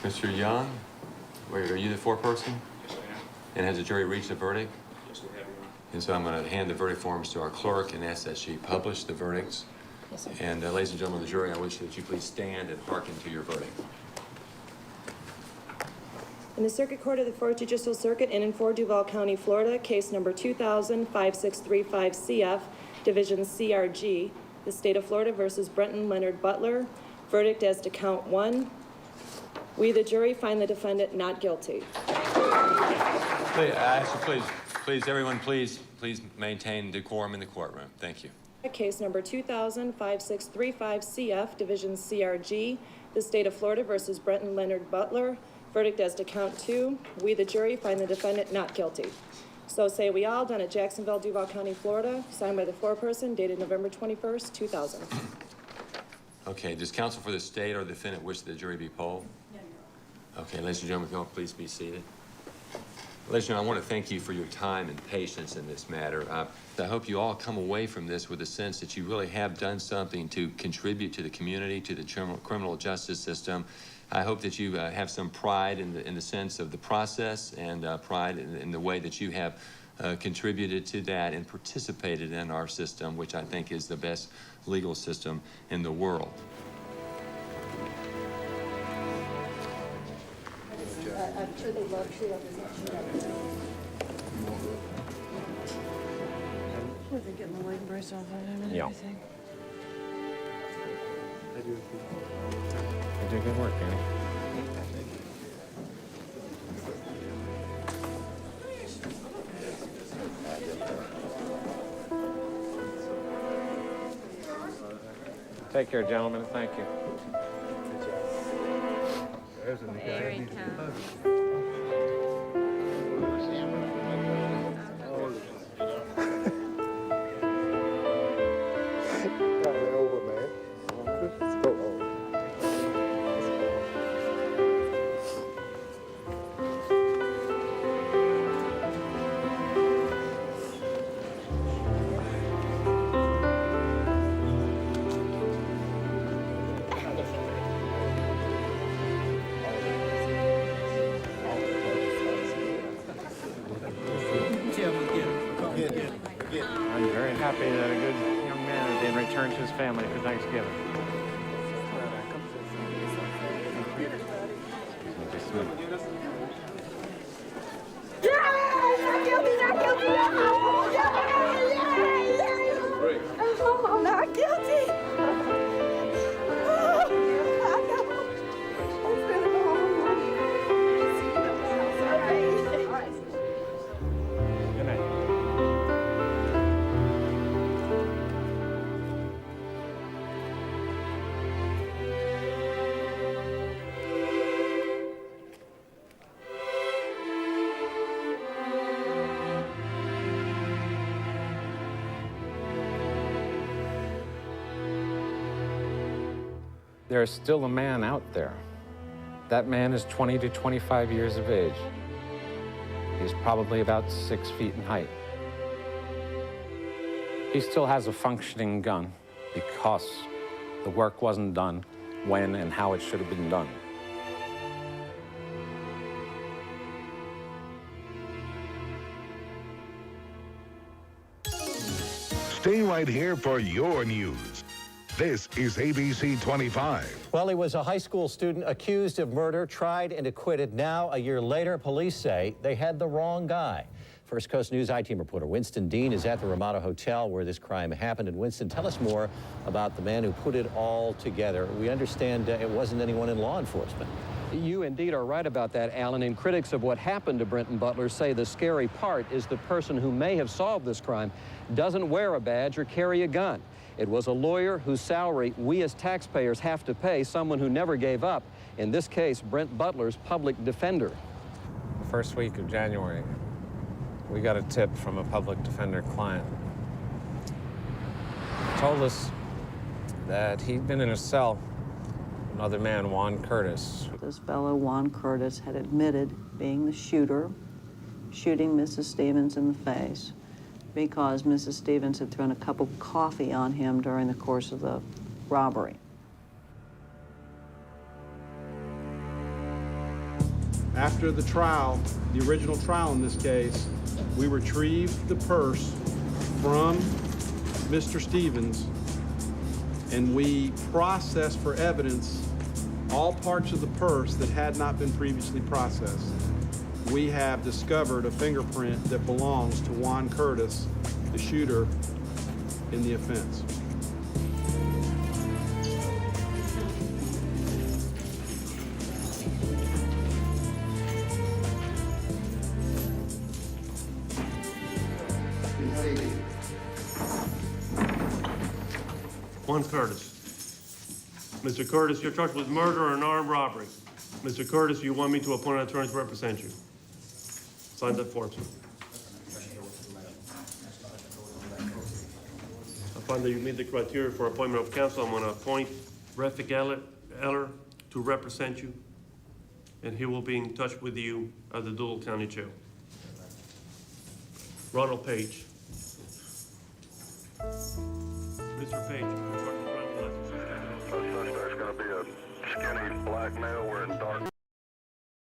Mr. Young, wait, are you the foreperson? Yes, I am. And has the jury reached a verdict? Yes, we have, Your Honor. And so I'm going to hand the verdict forms to our clerk and ask that she publish the verdicts. Yes, sir. And ladies and gentlemen of the jury, I wish that you please stand and hearken to your verdict. In the Circuit Court of the 4th Judicial Circuit in and for Duval County, Florida, case number 2000-5635 CF, Division CRG, the State of Florida versus Brenton Leonard Butler. Verdict as to count 1. We, the jury, find the defendant not guilty. Please, I ask you, please, everyone, please maintain decorum in the courtroom. Thank you. Case number 2000-5635 CF, Division CRG, the State of Florida versus Brenton Leonard Butler. Verdict as to count 2. We, the jury, find the defendant not guilty. So say we all, done at Jacksonville, Duval County, Florida, signed by the foreperson, dated November 21st, 2000. Okay, does counsel for the state or the defendant wish that the jury be polled? Okay, ladies and gentlemen, if you all please be seated. Ladies and gentlemen, I want to thank you for your time and patience in this matter. I hope you all come away from this with a sense that you really have done something to contribute to the community, to the criminal justice system. I hope that you have some pride in the sense of the process and pride in the way that you have contributed to that and participated in our system, which I think is the best legal system in the world. I'm sure they love Sheila. Were they getting the leg brace off of him and Yeah. everything? You did good work, Danny. Take care, gentlemen. Thank you. Here he comes. I'm very happy that a good young man has been returned to his family for Thanksgiving. I'm not guilty. Good night. There's still a man out there. That man is 20 to 25 years of age. He's probably about 6 feet in height. He still has a functioning gun because the work wasn't done when and how it should have been done. Stay right here for your news. This is ABC 25. Well, he was a high school student accused of murder, tried and acquitted. Now, a year later, police say they had the wrong guy. First Coast News I-Team reporter Winston Dean is at the Ramada Hotel where this crime happened. And Winston, tell us more about the man who put it all together. We understand it wasn't anyone in law enforcement. You indeed are right about that, Alan, and critics of what happened to Brenton Butler say the scary part is the person who may have solved this crime doesn't wear a badge or carry a gun. It was a lawyer whose salary we as taxpayers have to pay, someone who never gave up. In this case, Brent Butler's public defender. First week of January, we got a tip from a public defender client. He told us that he'd been in a cell with another man, Juan Curtis. This fellow, Juan Curtis, had admitted being the shooter, shooting Mrs. Stevens in the face because Mrs. Stevens had thrown a cup of coffee on him during the course of the robbery. After the trial, the original trial in this case, we retrieved the purse from Mr. Stevens and we processed for evidence all parts of the purse that had not been previously processed. We have discovered a fingerprint that belongs to Juan Curtis, the shooter in the offense. Juan Curtis. Mr. Curtis, you're charged with murder and armed robbery. Mr. Curtis, you want me to appoint an attorney to represent you. Sign that form, sir. I find that you meet the criteria for appointment of counsel. I'm going to appoint Refik Eller to represent you, and he will be in touch with you at the Duval County Jail. Ronald Page. Mr. Page, you're charged with criminal license. Suspect's going to be a skinny black male wearing dark